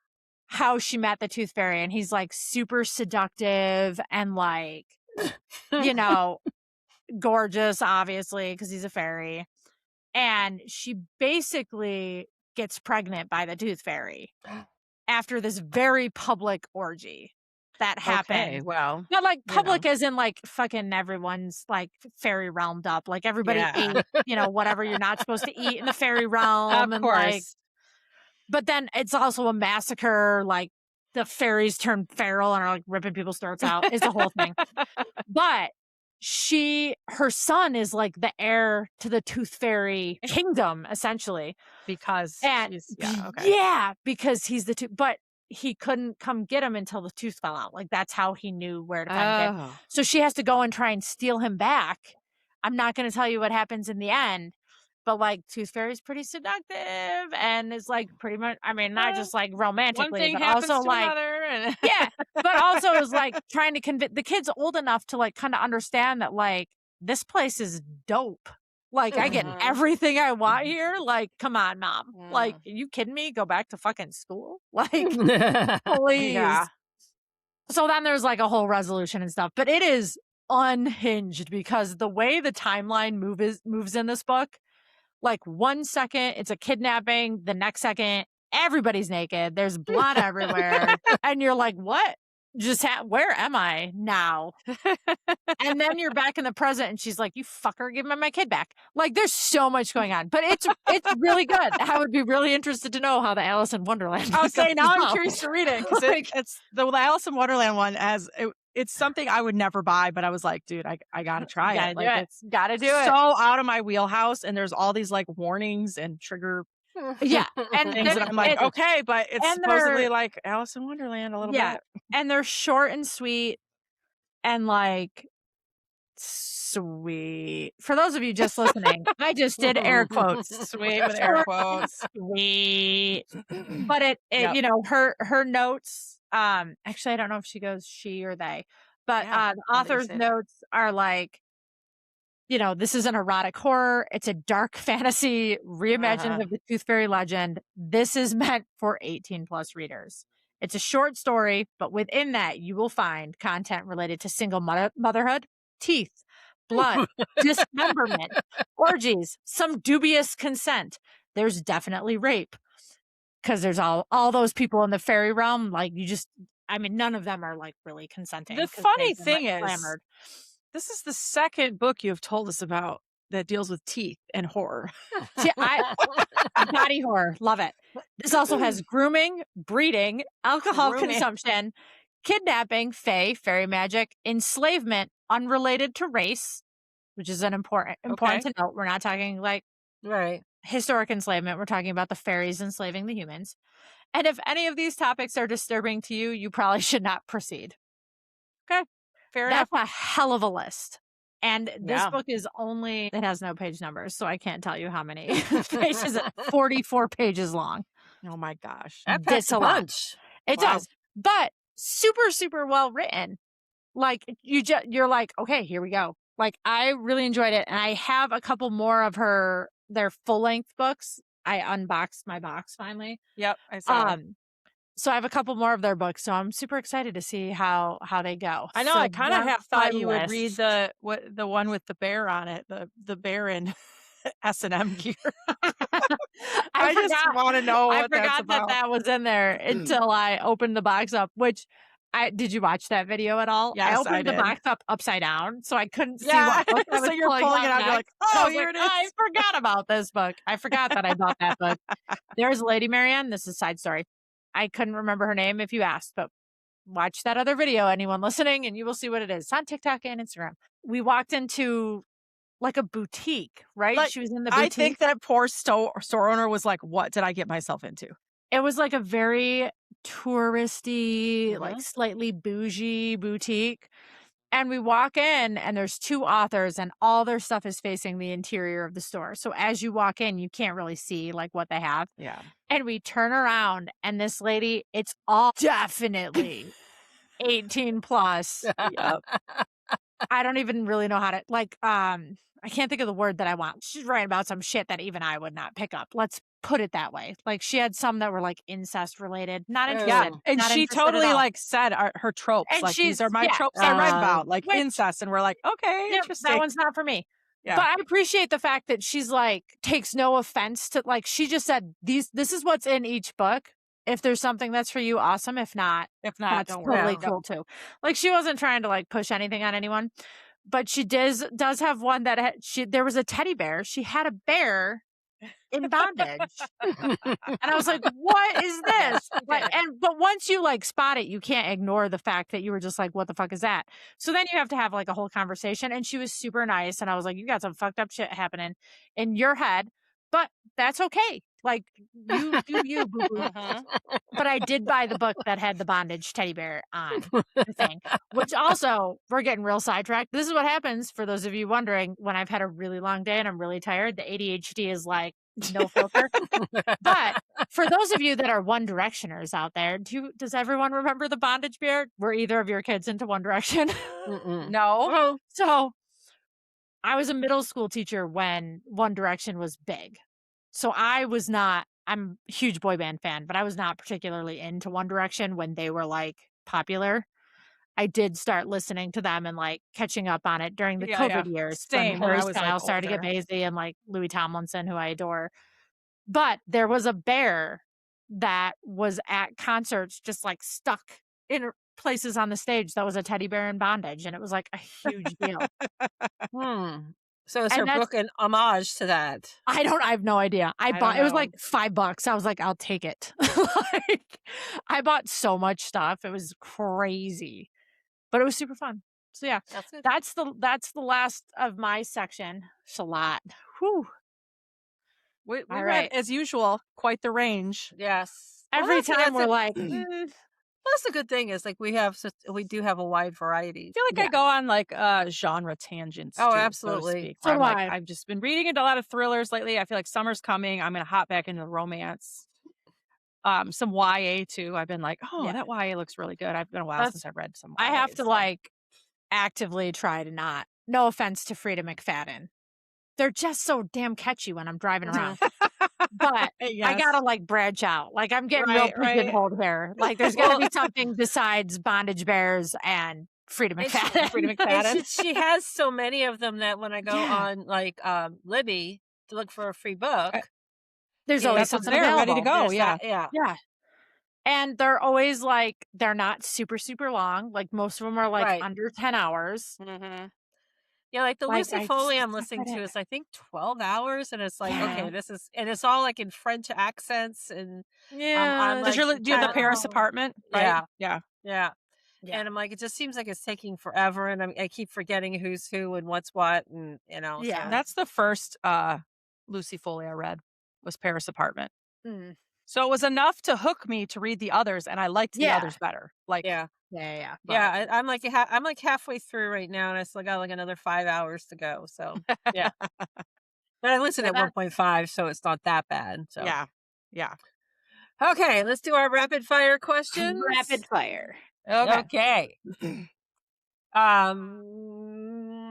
how she met the tooth fairy, and he's like super seductive and like, you know, gorgeous, obviously, because he's a fairy. And she basically gets pregnant by the tooth fairy after this very public orgy that Okay. happened. Well, Not like you know. public as in like fucking everyone's like fairy realmed up. Like everybody Yeah. ate, whatever you're not supposed to eat in the fairy realm. Of And like, course. but then it's also a massacre. Like the fairies turn feral and are like ripping people's throats out. It's a whole thing. But her son is like the heir to the tooth fairy kingdom, essentially. Because And she's yeah, okay. yeah, because he's the tooth, but he couldn't come get him until the tooth fell out. Like that's how he knew where to find the kid. Oh. So she has to go and try and steal him back. I'm not going to tell you what happens in the end, but like Tooth Fairy's pretty seductive and is like pretty much, I mean, not Uh, just like one romantically, thing but also happens to like, another and yeah, but also is like trying to convince the kid's old enough to like kind of understand that like this place is dope. Like I get Mhm. everything I want here. Like, come on, mom. Like, Mm. are you kidding me? Go back to fucking school? Like, yeah. please. So then there's like a whole resolution and stuff, but it is unhinged because the way the timeline moves in this book, like 1 second it's a kidnapping, the next second everybody's naked, there's blood everywhere, and you're like, "What? Where am I now?" And then you're back in the present, and she's like, "You fucker, give me my kid back." Like, there's so much going on, but it's really good. I would be really interested to know how the Alice in Wonderland I'll book goes say as now I'm well. curious to read it because Like, it's the Alice in Wonderland one it's something I would never buy, but I was like, dude, I gotta try it. gotta do Like it. it's Gotta do so it. out of my wheelhouse, and there's all these like warnings and trigger Yeah, and things, and I'm like, okay, but it's and supposedly they're like Alice in Wonderland a little yeah, bit. and they're short and sweet and like sweet. For those of you just listening, I just did air quotes. Sweet with air Short and quotes. sweet. But it Yep. her notes, actually I don't know if she goes she or they, but Yeah. the Now that you author's say that. notes are like, this is an erotic horror. It's a dark fantasy reimagining Uh-huh. of the Tooth Fairy legend. This is meant for 18 plus readers. It's a short story, but within that, you will find content related to single motherhood, teeth, blood, dismemberment, orgies, some dubious consent. There's definitely rape because there's all those people in the fairy realm. Like I mean, none of them are like really consenting The because they've funny been like thing is, clamored. this is the second book you have told us about that deals with teeth and horror. See, body horror, love it. This also has grooming, breeding, alcohol Grooming. consumption, kidnapping, fae, fairy magic, enslavement, unrelated to race, which is an important Okay. to note. We're not talking like Right. historic enslavement. We're talking about the fairies enslaving the humans. And if any of these topics are disturbing to you, you probably should not proceed. Okay. Fair That's enough. a hell of a list. And this Yeah. book is only, it has no page numbers, so I can't tell you how many pages. 44 pages long. Oh my gosh. That packs It's a a lot. punch. It Wow. does. But super, super well written. Like you're like, okay, here we go. Like I really enjoyed it. And I have a couple more of their full length books. I unboxed my box finally. Yep. I saw. So I have a couple more of their books, so I'm super excited to see how they go. I know. So I kind of that's thought my you would read list. the one with the bear on it, the bear in S&M gear. I just forgot. want to know I what that's forgot that about. that was in there until I opened the box up. Which did you watch that video at all? I Yes, I opened the did. box up upside down, so I couldn't see Yeah. what book I was So you're pulling it out. You're like, next. oh, I was here like, it is. I forgot about this book. I forgot that I bought that book. There's Lady Marianne. This is a side story. I couldn't remember her name if you asked, but watch that other video, anyone listening, and you will see what it is. It's on TikTok and Instagram. We walked into like a boutique, right? Like, She was in the I boutique. think that poor store owner was like, what did I get myself into? It was like a very touristy, like Mhm. slightly bougie boutique. And we walk in and there's two authors and all their stuff is facing the interior of the store. So as you walk in, you can't really see like what they have. Yeah. And we turn around and this lady, it's all definitely 18 plus. Yep. I don't even really know how to I can't think of the word that I want. She's writing about some shit that even I would not pick up. Let's put it that way. Like she had some that were like incest related. Not interested. Oh. And Not she interested at totally all. like said her tropes. And Like these are my yeah, tropes I write Uh, about, like which- incest. And we're like, okay, yeah, interesting. that one's not for me. Yeah. But I appreciate the fact that she's like takes no offense to like she just said this is what's in each book. If there's something that's for you, awesome. If not, If not, that's don't worry. totally Yeah. cool too. Like she wasn't trying to like push anything on anyone, but she does have one that there was a teddy bear. She had a bear in bondage, and I was like, "What is this?" But once you like spot it, you can't ignore the fact that you were just like, "What the fuck is that?" So then you have to have like a whole conversation. And she was super nice, and I was like, "You got some fucked up shit happening in your head, but that's okay. Like you do you, boo boo." Mhm. But I did buy the book that had the bondage teddy bear on the thing, which also we're getting real sidetracked. This is what happens for those of you wondering when I've had a really long day and I'm really tired. The ADHD is like no filter. But for those of you that are One Directioners out there, does everyone remember the bondage bear? Were either of your kids into One Direction? Mm-mm. No. Oh, So I was a middle school teacher when One Direction was big. So I'm a huge boy band fan, but I was not particularly into One Direction when they were like popular. I did start listening to them and like catching up on it during the Yeah, yeah. COVID years Same, when when I Harry was, like, Styles started to get older. busy and like Louis Tomlinson, who I adore. But there was a bear that was at concerts just like stuck in places on the stage that was a teddy bear in bondage. And it was like a huge deal. hmm. So is And her book an homage to that? I have no idea. I don't It was know. like $5. I was like, I'll take it. Like, I bought so much stuff. It was crazy, but it was super fun. So yeah, That's good. that's the last of my section. It's a lot. Whew. We All read, right. as usual, quite the range. Yes. Well, Every that's time we're it. like, That's the good thing is like we do have a wide variety. I feel like I go on like genre tangents. Oh, too, absolutely. So to speak, So where do I'm like, I. I've just been reading a lot of thrillers lately. I feel like summer's coming. I'm gonna hop back into the romance. Some YA too. I've been like, oh, Yeah. that YA looks really good. I've been a while That's- since I've read some. I have to YAs, so. like actively try to not. No offense to Frida McFadden. They're just so damn catchy when I'm driving around. But I Yes. gotta like branch out. Like I'm getting Right, real right. pigeonholed here. Like there's gotta be something besides bondage bears and Frida And she- McFadden. Frida And McFadden. she has so many of them that when I go Yeah. on like Libby to look for a free book, There's Yeah, always That's what's something there, available. ready to go. there's Yeah. that, yeah. Yeah. And they're always like they're not super, super long. Like most of them are like Right. under 10 hours. Mm-hmm. Yeah, like the Like, Lucy I Foley just I'm listening read to it. is I think 12 hours, and it's like Yeah. okay, it's all like in French accents, and Yeah. I'm like Do you have the kinda- Paris apartment? Right? Yeah. Yeah. yeah, Yeah. And I'm like, it just seems like it's taking forever, and I keep forgetting who's who and what's what, and Yeah. so That's the first, Lucy Foley I read was Paris Apartment. Mm. So it was enough to hook me to read the others, and I liked the Yeah. others better, like, yeah. Yeah. but Yeah, I'm like halfway through right now, and I still got like another 5 hours to go. So yeah, but I listened Yeah. at 1.5, so it's not that bad. So yeah, yeah. okay, let's do our rapid fire Rapid questions. fire. Okay. Okay,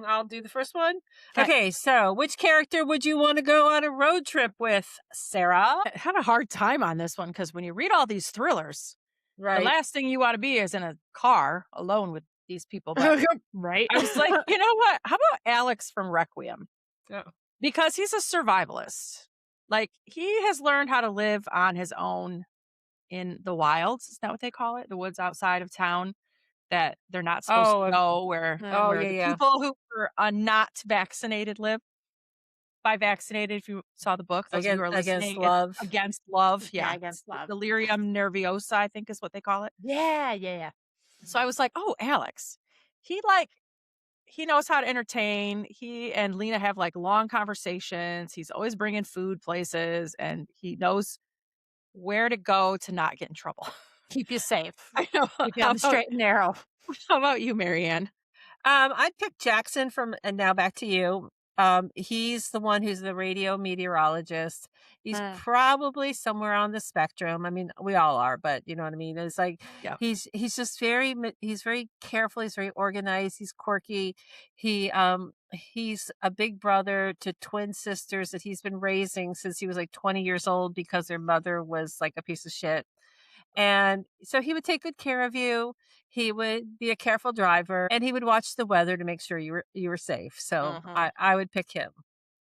I'll do the first one. 'Kay. Okay, so which character would you want to go on a road trip with, Sarah? I had a hard time on this one because when you read all these thrillers, the Right. last thing you wanna be is in a car alone with these people, but Right? I was like, "You know what? How about Alex from Requiem?" Oh. Because he's a survivalist. Like, he has learned how to live on his own in the wilds, is that what they call it? The woods outside of town that they're not supposed to Oh, go where oh Mm. yeah, the yeah. people who are, not vaccinated live. By vaccinated, if you saw the book, those of you who are Against listening, it's love. against love, Yeah, yeah. It's against love. delirium nerviosa, I think is what they call it. Yeah. So I was like, "Oh, Alex." He, like he knows how to entertain. He and Lena have, like, long conversations. He's always bringing food places, and he knows where to go to not get in trouble. Keep you safe. I know. Keep you on the straight and narrow. How about you, Marianne? I'd pick Jackson from And Now Back to You. He's the one who's the radio meteorologist. He's Uh, probably somewhere on the spectrum. I mean, we all are, but you know what I mean? It's like Yeah. he's just he's very careful, he's very organized, he's quirky. He's a big brother to twin sisters that he's been raising since he was like 20 years old because their mother was like a piece of shit. And so he would take good care of you. He would be a careful driver, and he would watch the weather to make sure you were safe. So Mhm. I would pick him.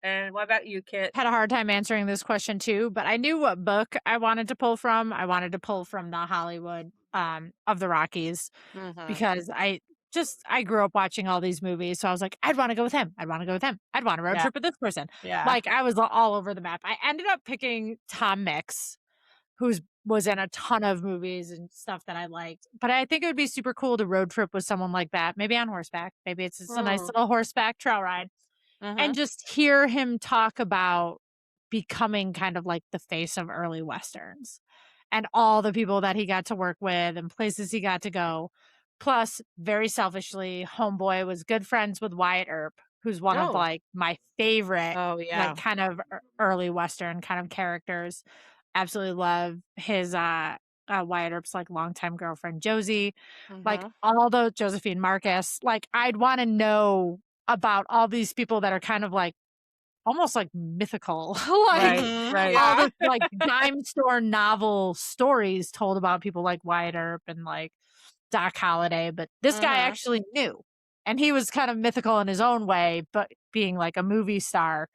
And what about you, Kit? had a hard time answering this question too, but I knew what book I wanted to pull from. I wanted to pull from the Hollywood of the Rockies Mhm. because I grew up watching all these movies, so I was like, I'd want to go with him. I'd want to go with him. I'd want a road Yeah. trip with this person. Yeah. Like I was all over the map. I ended up picking Tom Mix, who's was in a ton of movies and stuff that I liked. But I think it would be super cool to road trip with someone like that. Maybe on horseback. Maybe it's just a nice Mm, little horseback trail ride. And Mhm. just hear him talk about becoming kind of like the face of early westerns and all the people that he got to work with and places he got to go. Plus, very selfishly, Homeboy was good friends with Wyatt Earp, who's one of oh, like my favorite, Oh, like yeah. kind of early western kind of characters. Absolutely love his Wyatt Earp's like longtime girlfriend Josie, like Mhm. all those Josephine Marcus. Like I'd want to know about all these people that are kind of like almost like mythical, like right, Mhm. right. all Yeah. this like dime store novel stories told about people like Wyatt Earp and like Doc Holliday, but this guy Mhm. actually knew. And he was kind of mythical in his own way, but being like a movie star.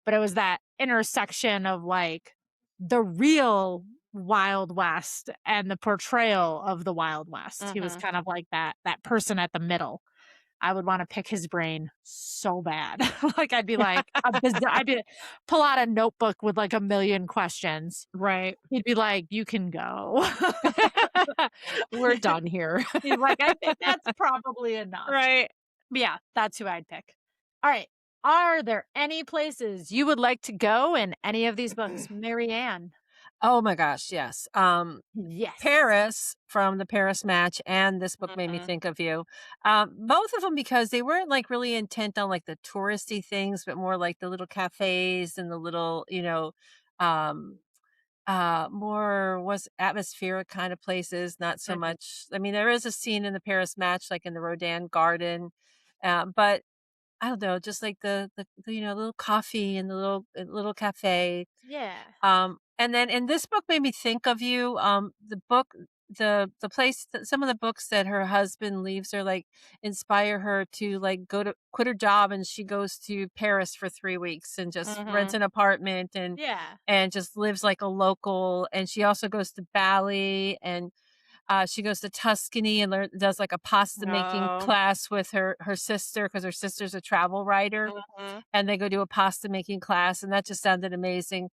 But it was that intersection of like the real Wild West and the portrayal of the Wild West. He was Mhm. kind of like that person at the middle. I would wanna pick his brain so bad. Like, I'd be like, I'd be pull out a notebook with, like, a million questions. Right. He'd be like, "You can go." We're done here. He's like, "I think that's probably enough." Right. But yeah, that's who I'd pick. Alright. Are there any places you would like to go in any of these books? Marianne. Oh my gosh, yes. Yes. Paris from the Paris Match and this book made me Mhm. think of you. Both of them because they weren't like really intent on like the touristy things, but more like the little cafes and the little, um, more was atmospheric kind of places, not so Mhm. much. I mean, there is a scene in the Paris Match, like in the Rodin Garden, but I don't know, just like the little coffee and the little cafe. Yeah. And then and this book made me think of you. The book, the place, some of the books that her husband leaves her, like inspire her to like go to quit her job, and she goes to Paris for 3 weeks and just rents Mhm. an apartment Yeah. and just lives like a local. And she also goes to Bali, and she goes to Tuscany and does like a pasta making Oh. class with her sister because her sister's a travel writer, Mhm. and they go to a pasta making class, and that just sounded amazing.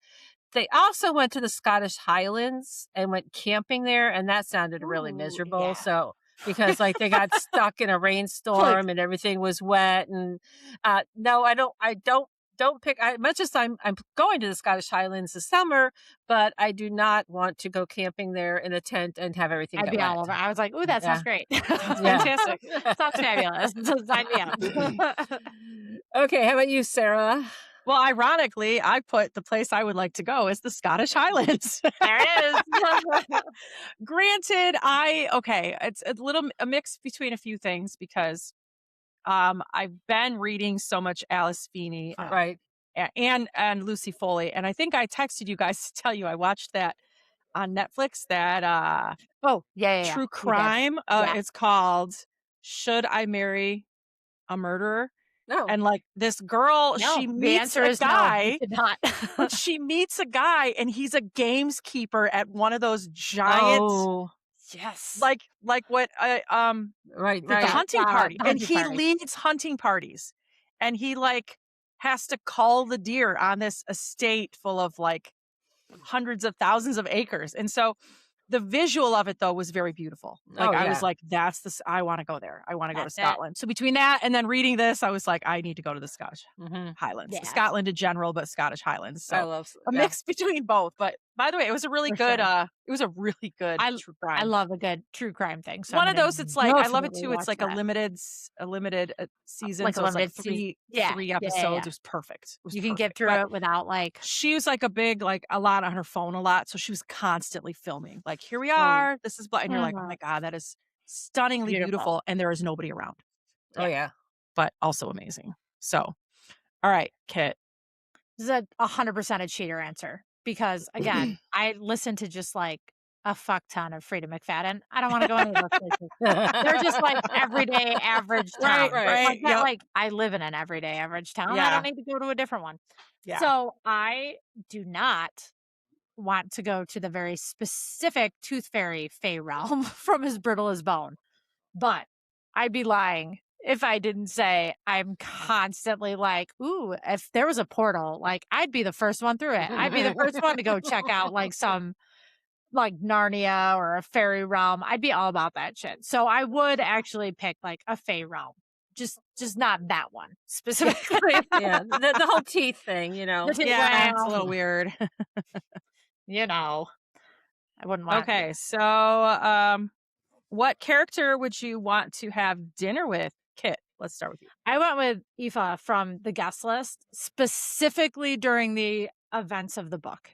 They also went to the Scottish Highlands and went camping there, and that sounded really Ooh, miserable, yeah. so because like they got stuck in a Like, rainstorm and everything was wet. And no, I don't pick. Much as I'm going to the Scottish Highlands this summer, but I do not want to go camping there in a tent and have everything I'd get be all wet. over. I was like, "Ooh, that sounds Yeah, great. yeah. Fantastic. Sounds fabulous. Sign me up." Okay, how about you, Sarah? well, ironically, I put the place I would like to go is the Scottish Highlands. There it is. Granted, okay, it's a mix between a few things because I've been reading so much Alice Feeney Right. and Lucy Foley, and I think I texted you guys to tell you I watched that on Netflix, that Oh, yeah. true You did. crime. Yeah. It's called "Should I Marry a Murderer?" No. And like this girl, No, she the meets answer a is no. You guy, did not. but she meets a guy, and he's a gameskeeper at one of those giant, Oh, Yes. like what right, the right. hunting party, The and hunting he party. leads hunting parties, and he like has to call the deer on this estate full of like hundreds of thousands of acres. And so the visual of it though was very beautiful. Like Oh, I was yeah. like, I want to go there. I want to go to That's it. Scotland. So between that and then reading this, I was like, I need to go to the Scottish Mhm. Highlands, Yeah. Scotland in general, but Scottish Highlands. I So love a yeah. mix between both. But by the way, it was a really For good, sure. it was a really good I true I crime. love a good true crime thing, so I'm One of gonna those, it's like I love it definitely too. It's watch like that. a limited season, Like a so it's like limited season. three Yeah. three Yeah. episodes. It was perfect. It was You can get perfect. through But it without like she was like a lot on her phone a lot, so she was constantly filming. Like, here we Mm. are. This is and you're like, oh my god, that is stunningly beautiful. beautiful, and there is nobody around, Oh, Yeah. yeah. but also amazing. So, all right, Kit. This is 100% a cheater answer because again, I listen to just like a fuck ton of Frida McFadden. I don't want to go any of those places. They're just like everyday average Right, town. Right. right, Like that, yep, like I live in an everyday average town. I yeah, don't need to go to a different one. yeah. So I do not want to go to the very specific Tooth Fairy Fey realm from As Brittle as Bone. But I'd be lying if I didn't say I'm constantly like, ooh, if there was a portal, like I'd be the first one through it. I'd be the first one to go check out like some like Narnia or a fairy realm. I'd be all about that shit. So I would actually pick like a fey realm. Just not that one specifically. Yeah, the whole teeth thing, you know. Yeah, it's a Well, little weird. you know, I wouldn't want Okay, so what character would you want to have dinner with? Kit, let's start with you. I went with Aoife from the guest list, specifically during the events of the book.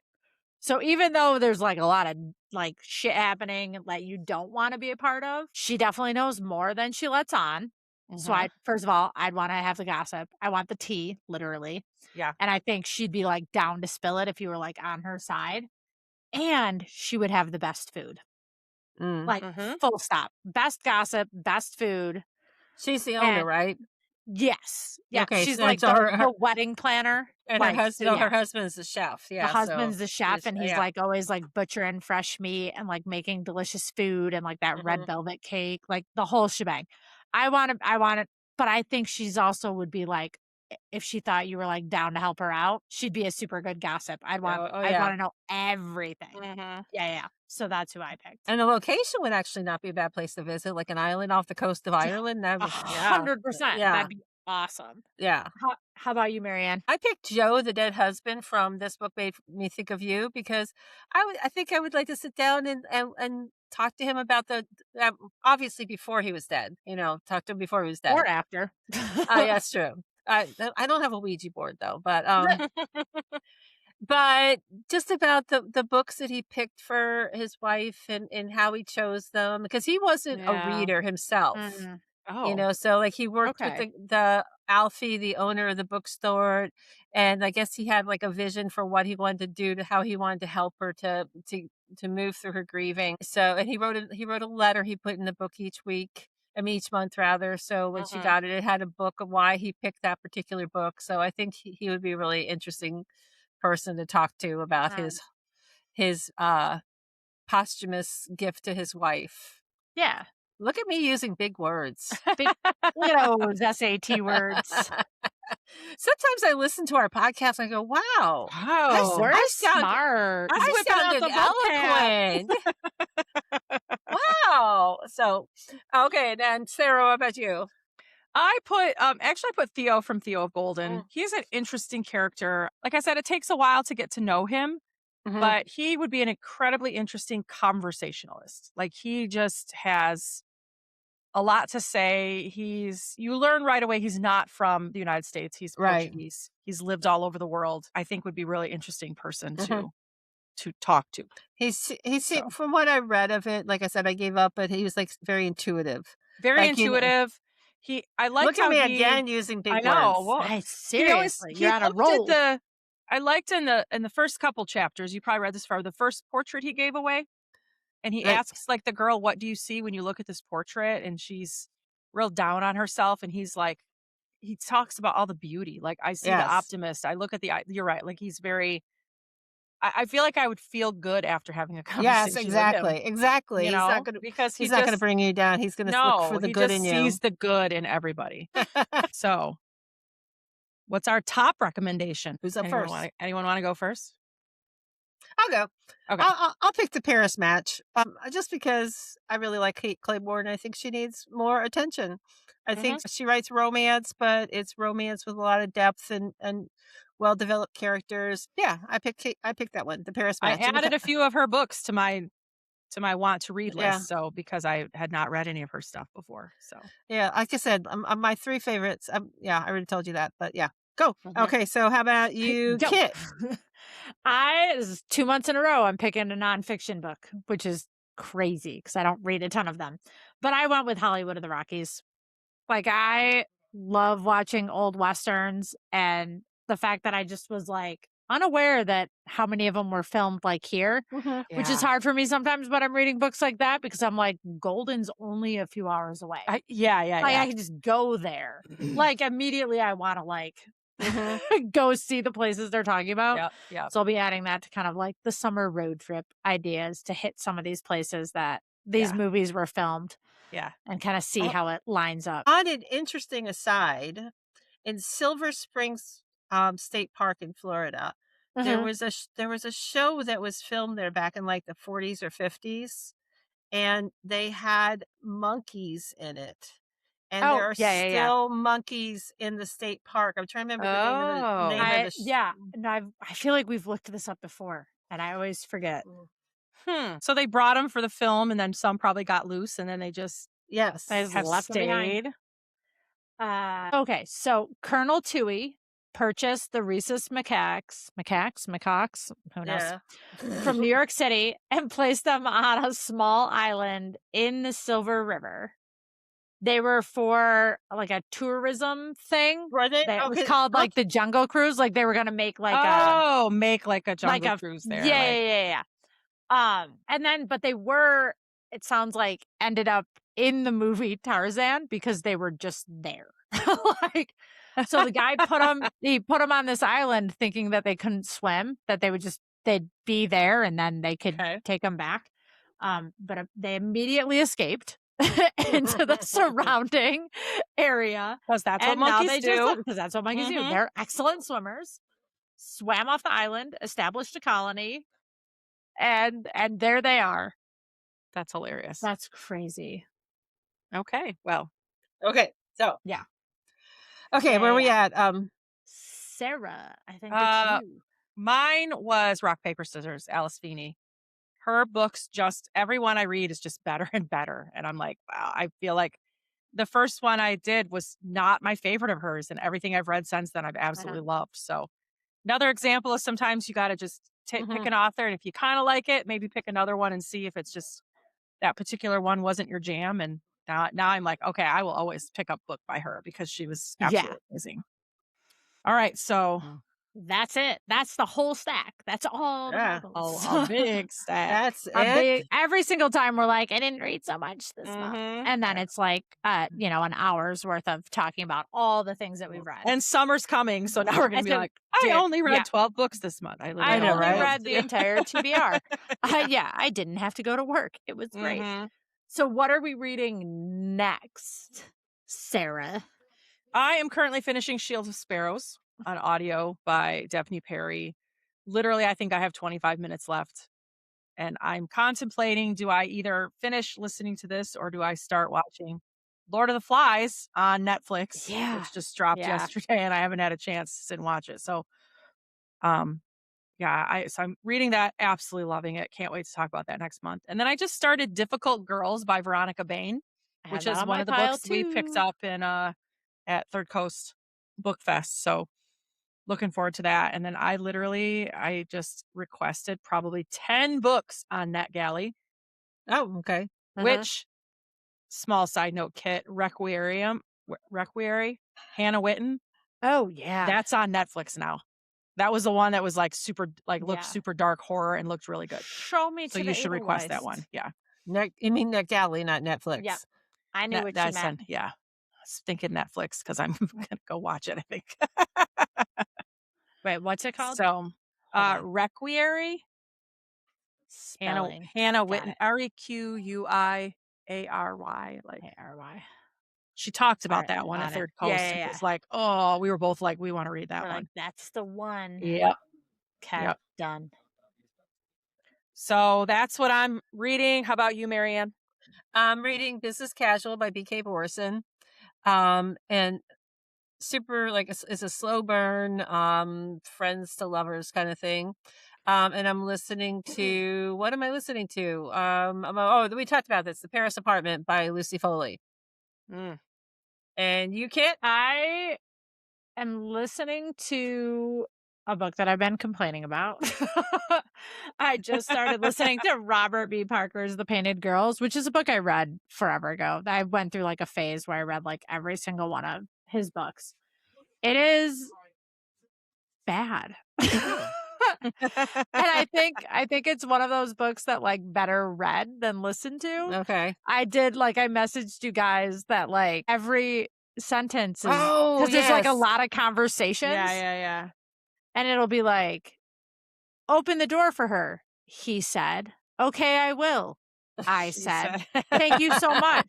So even though there's like a lot of like shit happening that you don't want to be a part of, she definitely knows more than she lets on. So Mhm. I first of all, I'd want to have the gossip. I want the tea, literally. Yeah. And I think she'd be like down to spill it if you were like on her side. And she would have the best food. Mm. Like Mhm. full stop. Best gossip, best food. She's the owner, And right? yes. Yeah. Okay, She's so like so her the wedding planner. and Like, so her yeah. husband's the chef, The yeah, so husband's the chef, and he's yeah. like always like butchering fresh meat and like making delicious food and like that red Mhm. velvet cake, like the whole shebang. I want it, but I think she's also would be like, if she thought you were like down to help her out, she'd be a super good gossip. Oh, I'd yeah. want to know everything. Mhm. Yeah. So that's who I picked. And the location would actually not be a bad place to visit, like an island off the coast of Ireland, that would yeah. 100%. Yeah. That'd be awesome. Yeah. How about you, Marianne? I picked Joe, the dead husband from This Book Made Me Think of You, because I think I would like to sit down and talk to him about obviously before he was dead, talk to him before he was dead. Or after. Yeah, it's true. I don't have a Ouija board though, but just about the books that he picked for his wife and how he chose them, because he wasn't a Yeah. reader himself. Mm. Oh. So like he worked with Okay. the Alfie, the owner of the bookstore, and I guess he had like a vision for what he wanted to do, to how he wanted to help her to move through her grieving. So, and he wrote a letter he put in the book each month rather. So when she Mhm. got it, it had a book of why he picked that particular book. So I think he would be a really interesting person to talk to about his posthumous gift to his wife. Yeah. Look at me using big words. Big, look at those SAT words. Sometimes I listen to our podcast and I go, wow, Wow. We're sound- smart. I I whipping out sounded the vocab. eloquent. Oh, so okay, then Sarah, what about you? I put actually I put Theo from Theo of Golden. Mm, He's an interesting character. Like I said, it takes a while to get to know him, mhm. but he would be an incredibly interesting conversationalist. Like he just has a lot to say. You learn right away he's not from the United States. He's Right. Portuguese. He's lived all over the world. I think would be really interesting person Mhm. to talk to. He So, from what I read of it, like I said, I gave up, but he was, like, very intuitive. very Like, intuitive. I liked look at how me he again using I big know. words. Well, I seriously, you're he on a looked at roll. the I liked in the first couple chapters, you probably read this far, the first portrait he gave away, and he Like, asks like the girl, "What do you see when you look at this portrait?" And she's real down on herself, and he's like he talks about all the beauty. Like, I see the yes. optimist. I look at you're right. Like he's very I feel like I would feel good after having a Yes, conversation with him, exactly, exactly. because He's not gonna bring you down. He's gonna look for the he good just in sees you. the good in everybody. So, what's our top recommendation? Who's up first? Anyone wanna go first? I'll go. Okay. I'll pick the Paris match, just because I really like Kate Claiborne, and I think she needs more attention. I think Mhm. she writes romance, but it's romance with a lot of depth and well-developed characters. Yeah, I picked that one, the Paris I match, and added a few of her books to my want to read yeah, list, so because I had not read any of her stuff before, so. yeah, like I said, my 3 favorites, yeah, I already told you that, but yeah. Go. Mhm. Okay, so how about you, Go. Kit? This is 2 months in a row, I'm picking a nonfiction book, which is crazy because I don't read a ton of them. But I went with Hollywood of the Rockies. Like, I love watching old Westerns, and the fact that I just was, like, unaware that how many of them were filmed, like, here, Mhm. which is Yeah. hard for me sometimes when I'm reading books like that because I'm like, Golden's only a few hours away. Like, Yeah. I can just go there. Like, immediately I wanna, like, Mhm. go see the places they're talking about. Yep, So I'll be adding that to kind of like the summer road trip ideas to hit some of these places that these yeah, movies were filmed yeah. and kind of see Oh, how it lines up. on an interesting aside, in Silver Springs, State Park in Florida, Mhm. there was a show that was filmed there back in, like, the '40s or '50s, and they had monkeys in it, and there Oh, are yeah. still monkeys in the state park. I'm trying to remember the name Oh. of the sh Yeah, no, I feel like we've looked this up before and I always forget. mm, So they brought him for the film, and then some probably got loose, and then I yes. just have left them behind. stayed. Okay, so Colonel Toohey purchased the rhesus macaques, who knows, Yeah. from New York City and placed them on a small island in the Silver River. They were for like a tourism thing Were they? that was Okay, called okay. like the Jungle Cruise. Like they were gonna make Oh, make like a like jungle a cruise there, yeah, like and then but they were it sounds like ended up in the movie Tarzan because they were just there. Like so the guy he put them on this island thinking that they couldn't swim, that they'd be there and then they could okay, take them back. But they immediately escaped into the surrounding area. because that's what And now monkeys they just do. live because that's what monkeys do. Mhm. They're excellent swimmers. Swam off the island, established a colony, and there they are. That's hilarious. That's crazy. Okay, well, Okay, so Yeah. okay, where are we Yeah. at? Sarah, I think it's uh, you. mine was Rock, Paper, Scissors, Alice Feeney. Her books just every one I read is just better and better, and I'm like, wow, I feel like the first one I did was not my favorite of hers, and everything I've read since then I've absolutely Uh-huh. loved. So, another example is sometimes you gotta just pick Mhm. an author, and if you kinda like it, maybe pick another one and see if it's just that particular one wasn't your jam, and now I'm like, "Okay, I will always pick up book by her because she was Yeah. absolutely amazing." Alright, so That's it. That's the whole stack. That's all the Yeah, Bibles. a big stack. that's A it. big every single time we're like, I didn't read so much this month. Mhm. And then it's like an hour's worth of talking about all the things that we've read. And summer's coming, so now we're gonna And be so like, "I only yeah, read 12 books this month." I I I literally know, only only read right? those read the 2. entire TBR. Yeah, I didn't have to go to work. It was great. Mhm. So what are we reading next, Sarah? I am currently finishing Shields of Sparrows on audio by Daphne Perry. Literally, I think I have 25 minutes left. And I'm contemplating, do I either finish listening to this or do I start watching Lord of the Flies on Netflix, Yeah. which just dropped Yeah. yesterday and I haven't had a chance to sit and watch it. So, um, yeah, so I'm reading that, absolutely loving it. Can't wait to talk about that next month. And then I just started Difficult Girls by Veronica Bain, I have which that is on one my of the pile books we picked too. up in at Third Coast Book Fest. So looking forward to that. And then I just requested probably 10 books on NetGalley, Oh, okay. which small side note, Kit, Requieri, Hannah Witten, Oh, yeah. that's on Netflix now. That was the one that was like super, like looked Yeah. super dark horror and looked really good. Show me So to you the should request that Edelweiss. one. Yeah. You mean NetGalley, not Yeah. Netflix. I knew Net what you that's meant. on, yeah. I was thinking Netflix because I'm gonna go watch it, I think. Wait, what's it called? So Hold on. Requieri, Spelling. Hannah Got Witten, it. Requiary, like ARY. she talked All about right, that I'm one at on it. Third Yeah, Coast yeah, and yeah. was like, oh, we were both like, we want to read that We're like, one. that's the one. Yep. Okay, Yep. done. So that's what I'm reading. How about you, Marianne? I'm reading Business Casual by B.K. Borson. And super like it's a slow burn, friends to lovers kind of thing. And I'm listening to what am I listening to? We talked about this, The Paris Apartment by Lucy Foley. Mm. And you can't. I am listening to a book that I've been complaining about. I just started listening to Robert B. Parker's The Painted Girls, which is a book I read forever ago. I went through like a phase where I read like every single one of his books. It is bad. And I think it's one of those books that like better read than listened to. Okay. I messaged you guys that like every sentence is Oh because there's like a yes. lot of conversations. Yeah. And it'll be like, open the door for her, he said. Okay, I will. I She said. said. Thank you so much,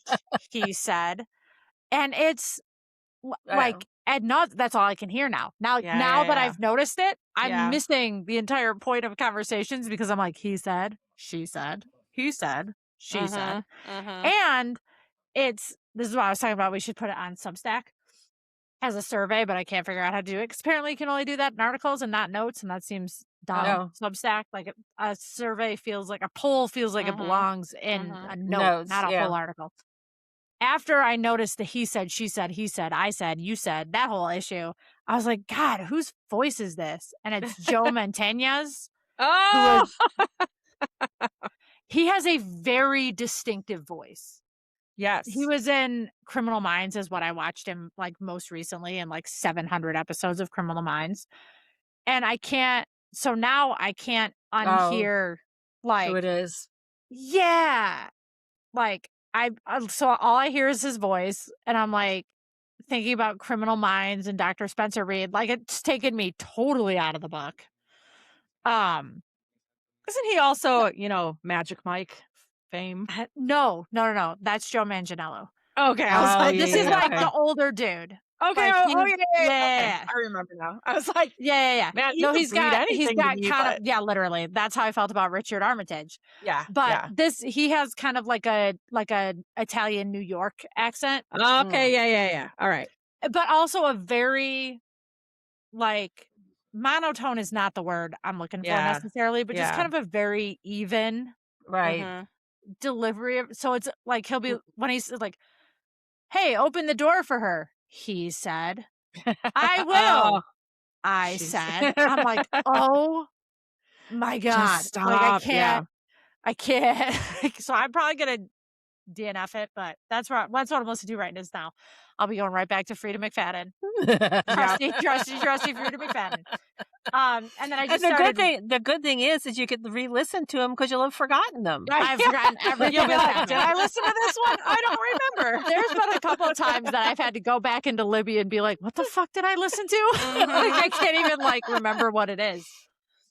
he said. And it's like that's all I can hear now. Now that Yeah. I've noticed it, I'm Yeah. missing the entire point of conversations because I'm like, he said, she said, he said, she said. And this is what I was talking about. We should put it on Substack as a survey, but I can't figure out how to do it because apparently you can only do that in articles and not notes, and that seems dumb. Oh. Substack, like a survey feels like a poll feels like it belongs in a note, Notes, not a yeah. full article. After I noticed the he said, she said, he said, I said, you said, that whole issue, I was like, God, whose voice is this? And it's Joe Mantegna's. Oh, He has a very distinctive voice. yes. He was in Criminal Minds is what I watched him like most recently in like 700 episodes of Criminal Minds. And now I can't unhear Who like, it is. yeah, like so all I hear is his voice and I'm like thinking about Criminal Minds and Dr. Spencer Reed. Like it's taken me totally out of the book. Isn't he also, Magic Mike fame? No. That's Joe Manganiello. Okay, I was Oh, like, yeah, This is yeah, like okay. the older dude. okay, Like, oh he's- yeah. yeah. I remember now. I was like, Yeah. man, you No, could he's read got anything to me, kind but of literally. That's how I felt about Richard Armitage. yeah, But yeah. he has kind of like a Italian New York accent, Okay, yeah. All right. but also a very like monotone is not the word I'm looking for Yeah, necessarily, but just yeah. kind of a very even Right. delivery so it's like he'll be when he's like, hey, open the door for her, he said. I will. Oh, I jeez. said. I'm like, oh my God. Just Like stop. Yeah. I can't. So I'm probably gonna DNF it, but that's what I'm listening to right now. I'll be going right back to Frida McFadden. Trusty Frida McFadden. And then I just And started. the good thing is you could re-listen to them because you'll have forgotten them. I've forgotten everything. You'll be that's like, happened. did I listen to this one? I don't remember. There's been a couple of times that I've had to go back into Libby and be like, what the fuck did I listen to? Like, I can't even remember what it is.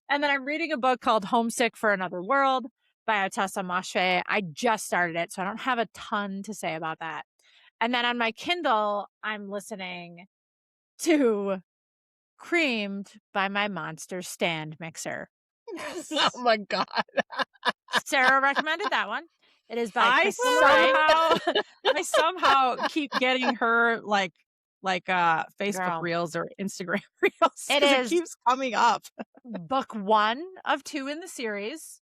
And then I'm reading a book called Homesick for Another World by Atessa Moshe. I just started it, so I don't have a ton to say about that. And then on my Kindle, I'm listening to Creamed by My Monster Stand Mixer. Oh my god. Sarah recommended that one. It is by I Crystal Lorraine. I somehow keep getting her Facebook Girl. Reels or Instagram Reels It because it is keeps coming up. book 1 of 2 in the series.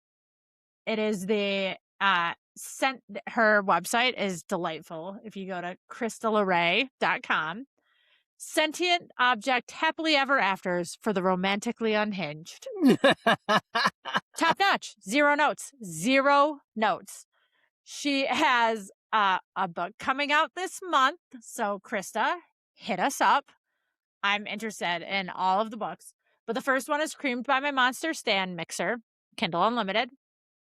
It is the her website is delightful. If you go to crystallarray.com. Sentient object happily ever afters for the romantically unhinged. Top notch. 0 notes. 0 notes. She has a book coming out this month. So, Krista, hit us up. I'm interested in all of the books. But the first one is Creamed by My Monster Stand Mixer, Kindle Unlimited.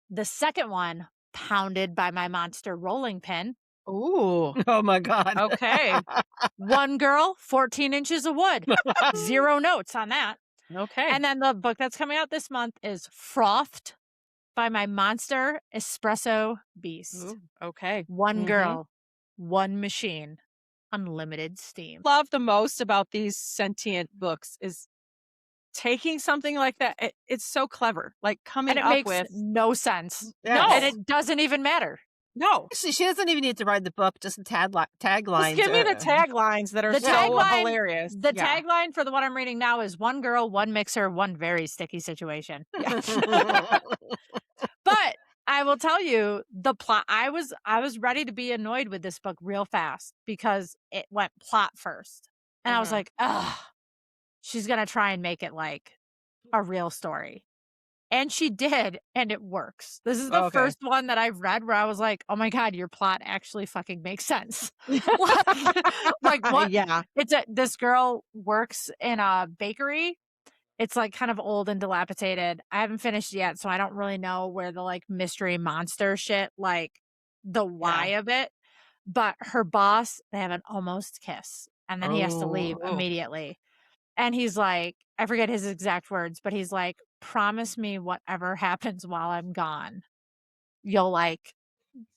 The second one, Pounded by My Monster Rolling Pin. Ooh. Oh my god. Okay. One girl, 14 inches of wood. 0 notes on that. Okay. And then the book that's coming out this month is Frothed by My Monster Espresso Beast. Ooh, okay. One girl, one machine, unlimited steam. Love the most about these sentient books is taking something like that. It's so clever. Like coming And it up makes with no sense. Yes. And it doesn't even matter. no. Actually, she doesn't even need to write the book, just the taglines. Just give me the taglines that are The so tagline- hilarious. The Yeah. tagline for the one I'm reading now is one girl, one mixer, one very sticky situation. But I will tell you the plot. I was ready to be annoyed with this book real fast because it went plot first. And I was like, ugh, she's going to try and make it like a real story. And she did, and it works. This is the first one that I've read where I was like, oh my God, your plot actually fucking makes sense. Like what? Yeah. This girl works in a bakery. It's like kind of old and dilapidated. I haven't finished yet, so I don't really know where the like mystery monster shit, like the why of it. But her boss, they have an almost kiss, and then he has to leave immediately. And he's like, I forget his exact words, but he's like, promise me whatever happens while I'm gone, you'll like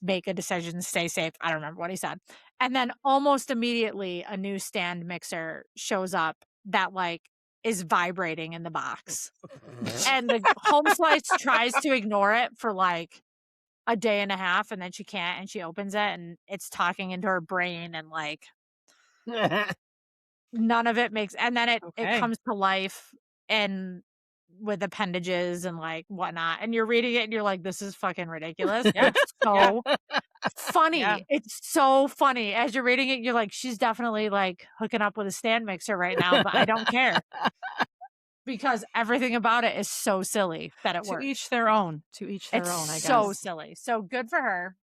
make a decision, stay safe. I don't remember what he said. And then almost immediately a new stand mixer shows up that like is vibrating in the box. And the home slice tries to ignore it for like a day and a half, and then she can't, and she opens it and it's talking into her brain, and like none of it makes, and then it comes to life and with appendages and like whatnot, and you're reading it and you're like, this is fucking ridiculous. It's so funny. It's so funny. As you're reading it, you're like, she's definitely like hooking up with a stand mixer right now, but I don't care. Because everything about it is so silly that it works. To each their own. To each their own, I guess. So silly. So good for her.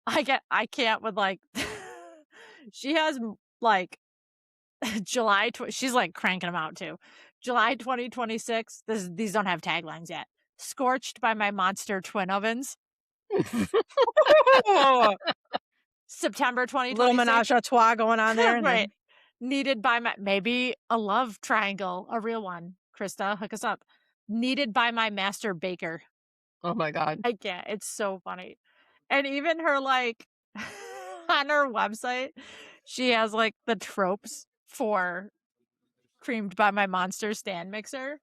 I can't with like she has like she's like cranking them out too. July 2026. These don't have taglines yet. Scorched by My Monster Twin Ovens. September 2026. Little menage a trois going on there. Right. Needed by my, maybe a love triangle, a real one. Krista, hook us up. Needed by My Master Baker. Oh my God. I can't. It's so funny. And even her like on her website, she has like the tropes for Creamed by My Monster Stand Mixer.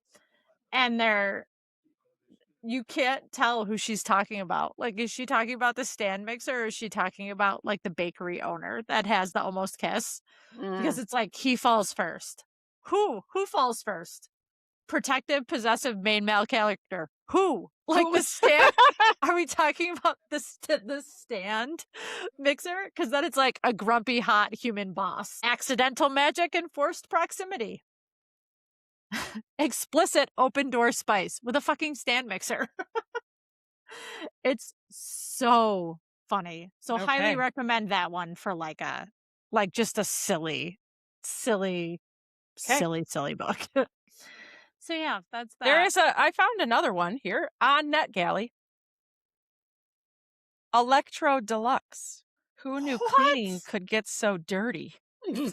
And you can't tell who she's talking about. Like, is she talking about the stand mixer, or is she talking about like the bakery owner that has the almost kiss? Because it's like he falls first. Who falls first? Protective, possessive main male character. Who? Like the stand? Are we talking about the stand mixer? Because then it's like a grumpy, hot human boss. Accidental magic and forced proximity. Explicit open door spice with a fucking stand mixer. It's so funny. So highly recommend that one for like just a silly book. So yeah, that's that. I found another one here on NetGalley. Electro Deluxe. Who knew cleaning could get so dirty? What?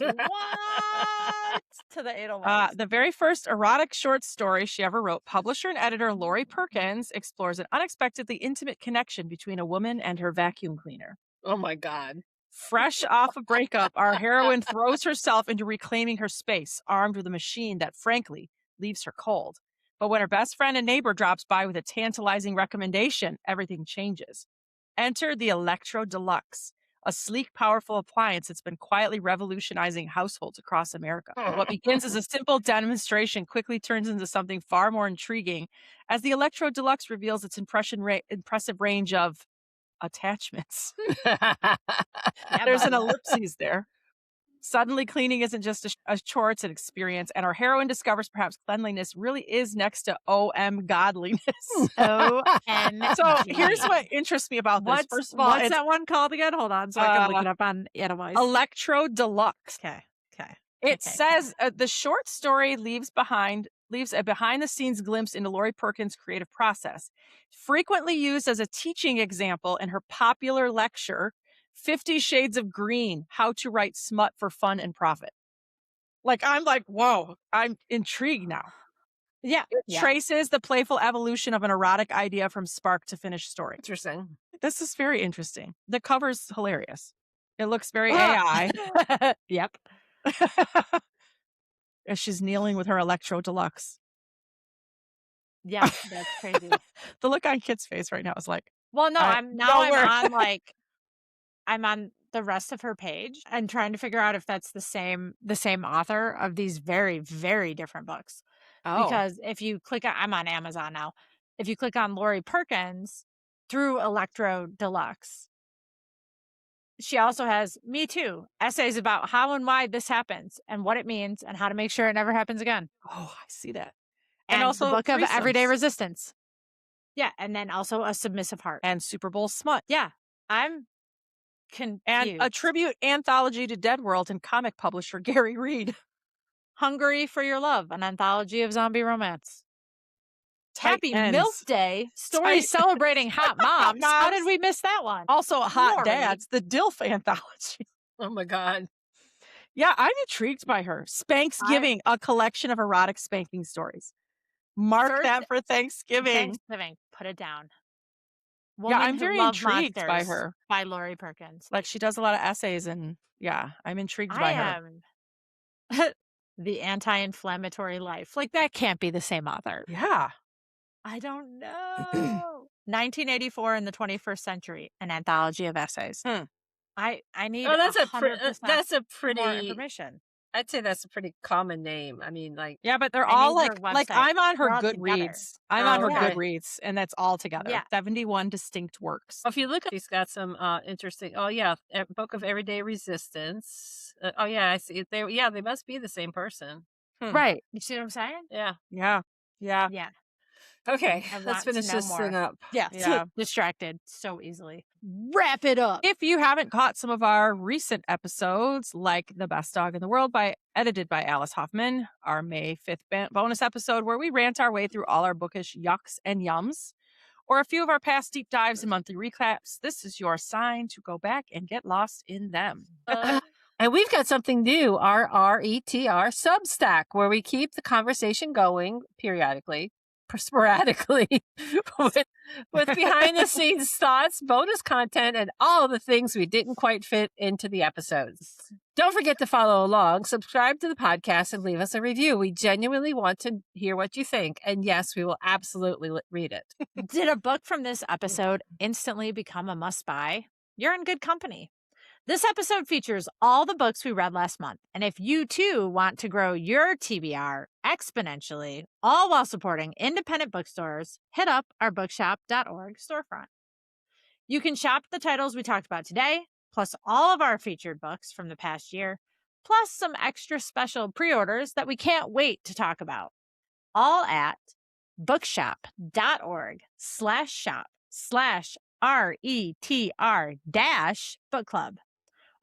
To the 801. The very first erotic short story she ever wrote, publisher and editor Lori Perkins explores an unexpectedly intimate connection between a woman and her vacuum cleaner. Oh my God. Fresh off a breakup, our heroine throws herself into reclaiming her space, armed with a machine that, frankly, leaves her cold. But when her best friend and neighbor drops by with a tantalizing recommendation, everything changes. Enter the Electro Deluxe, a sleek, powerful appliance that's been quietly revolutionizing households across America. What begins as a simple demonstration quickly turns into something far more intriguing as the Electro Deluxe reveals its impressive range of attachments. Yeah, There's an buddy. ellipses there. Suddenly, cleaning isn't just a chore, it's an experience, and our heroine discovers perhaps cleanliness really is next to OM godliness. OMG. So here's what interests me about this. First of all, what's it's that one called again? Hold on, so I can look uh, it up on Animals. Electro Deluxe. Okay. It says the short story leaves a behind the scenes glimpse into Lori Perkins' creative process, frequently used as a teaching example in her popular lecture, 50 Shades of Green: How to Write Smut for Fun and Profit. I'm like, whoa, I'm intrigued now. Yeah. It traces the playful evolution of an erotic idea from spark to finished story. Interesting. This is very interesting. The cover's hilarious. It looks very AI. Yep. As she's kneeling with her Electro Deluxe. Yeah, that's crazy. The look on Kit's face right now is like, Well, no, I'm word. I'm on the rest of her page and trying to figure out if that's the same author of these very, very different books. Oh, Because if you click on, I'm on Amazon now. If you click on Lori Perkins through Electro Deluxe, she also has Me Too, essays about how and why this happens and what it means and how to make sure it never happens again. oh, I see that. And also the book of Everyday threesomes. Resistance. Yeah, and then also A Submissive Heart. And Super Bowl Smut. Yeah, I'm confused. And a tribute anthology to Dead World and comic publisher Gary Reed. Hungry for Your Love, an anthology of zombie romance. Happy Titans. MILF Day, stories celebrating hot moms. How did we miss that one? Also, Hot Lori. Dads, the DILF anthology. Oh my God. Yeah, I'm intrigued by her. Spanksgiving, a collection of erotic spanking stories. Mark that for Thanksgiving. Put it down. Yeah, I'm very intrigued by Monsters her. by Lori Perkins. Like, she does a lot of essays, and yeah, I'm intrigued by her. The Anti-Inflammatory Life. Like, that can't be the same author. Yeah. I don't know. 1984 in the 21st Century, an anthology of essays. I need that's a 100% pretty more information. I'd say that's a pretty common name. I mean, like, Yeah, but they're I all need her like website. I'm on her They're all together. Goodreads. I'm on her okay. Goodreads, and that's all together. Yeah. 71 distinct works. if you look at, she's got some interesting. Oh yeah, Book of Everyday Resistance. Oh yeah, I see it. They must be the same person. Right. You see what I'm saying? Yeah. Yeah. Yeah. Okay, I let's want to finish know this more. thing up. Yeah. Distracted so easily. Wrap it up. If you haven't caught some of our recent episodes, like The Best Dog in the World edited by Alice Hoffman, our May 5th bonus episode where we rant our way through all our bookish yucks and yums, or a few of our past deep dives and monthly recaps, this is your sign to go back and get lost in them. And we've got something new, our RETR Substack, where we keep the conversation going periodically, sporadically, with behind the scenes thoughts, bonus content, and all the things we didn't quite fit into the episodes. Don't forget to follow along, subscribe to the podcast, and leave us a review. We genuinely want to hear what you think. And yes, we will absolutely read it. Did a book from this episode instantly become a must buy? You're in good company. This episode features all the books we read last month. And if you too want to grow your TBR exponentially, all while supporting independent bookstores, hit up our bookshop.org storefront. You can shop the titles we talked about today, plus all of our featured books from the past year, plus some extra special pre-orders that we can't wait to talk about. All at bookshop.org/shop/RETR-book club.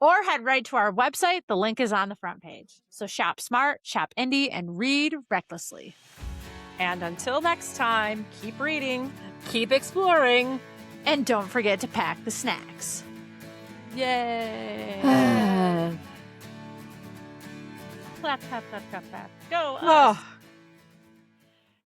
Or head right to our website. The link is on the front page. So shop smart, shop indie, and read recklessly. And until next time, keep reading, keep exploring, and don't forget to pack the snacks. Yay! Clap, clap, clap, clap, clap. Go us. Oh.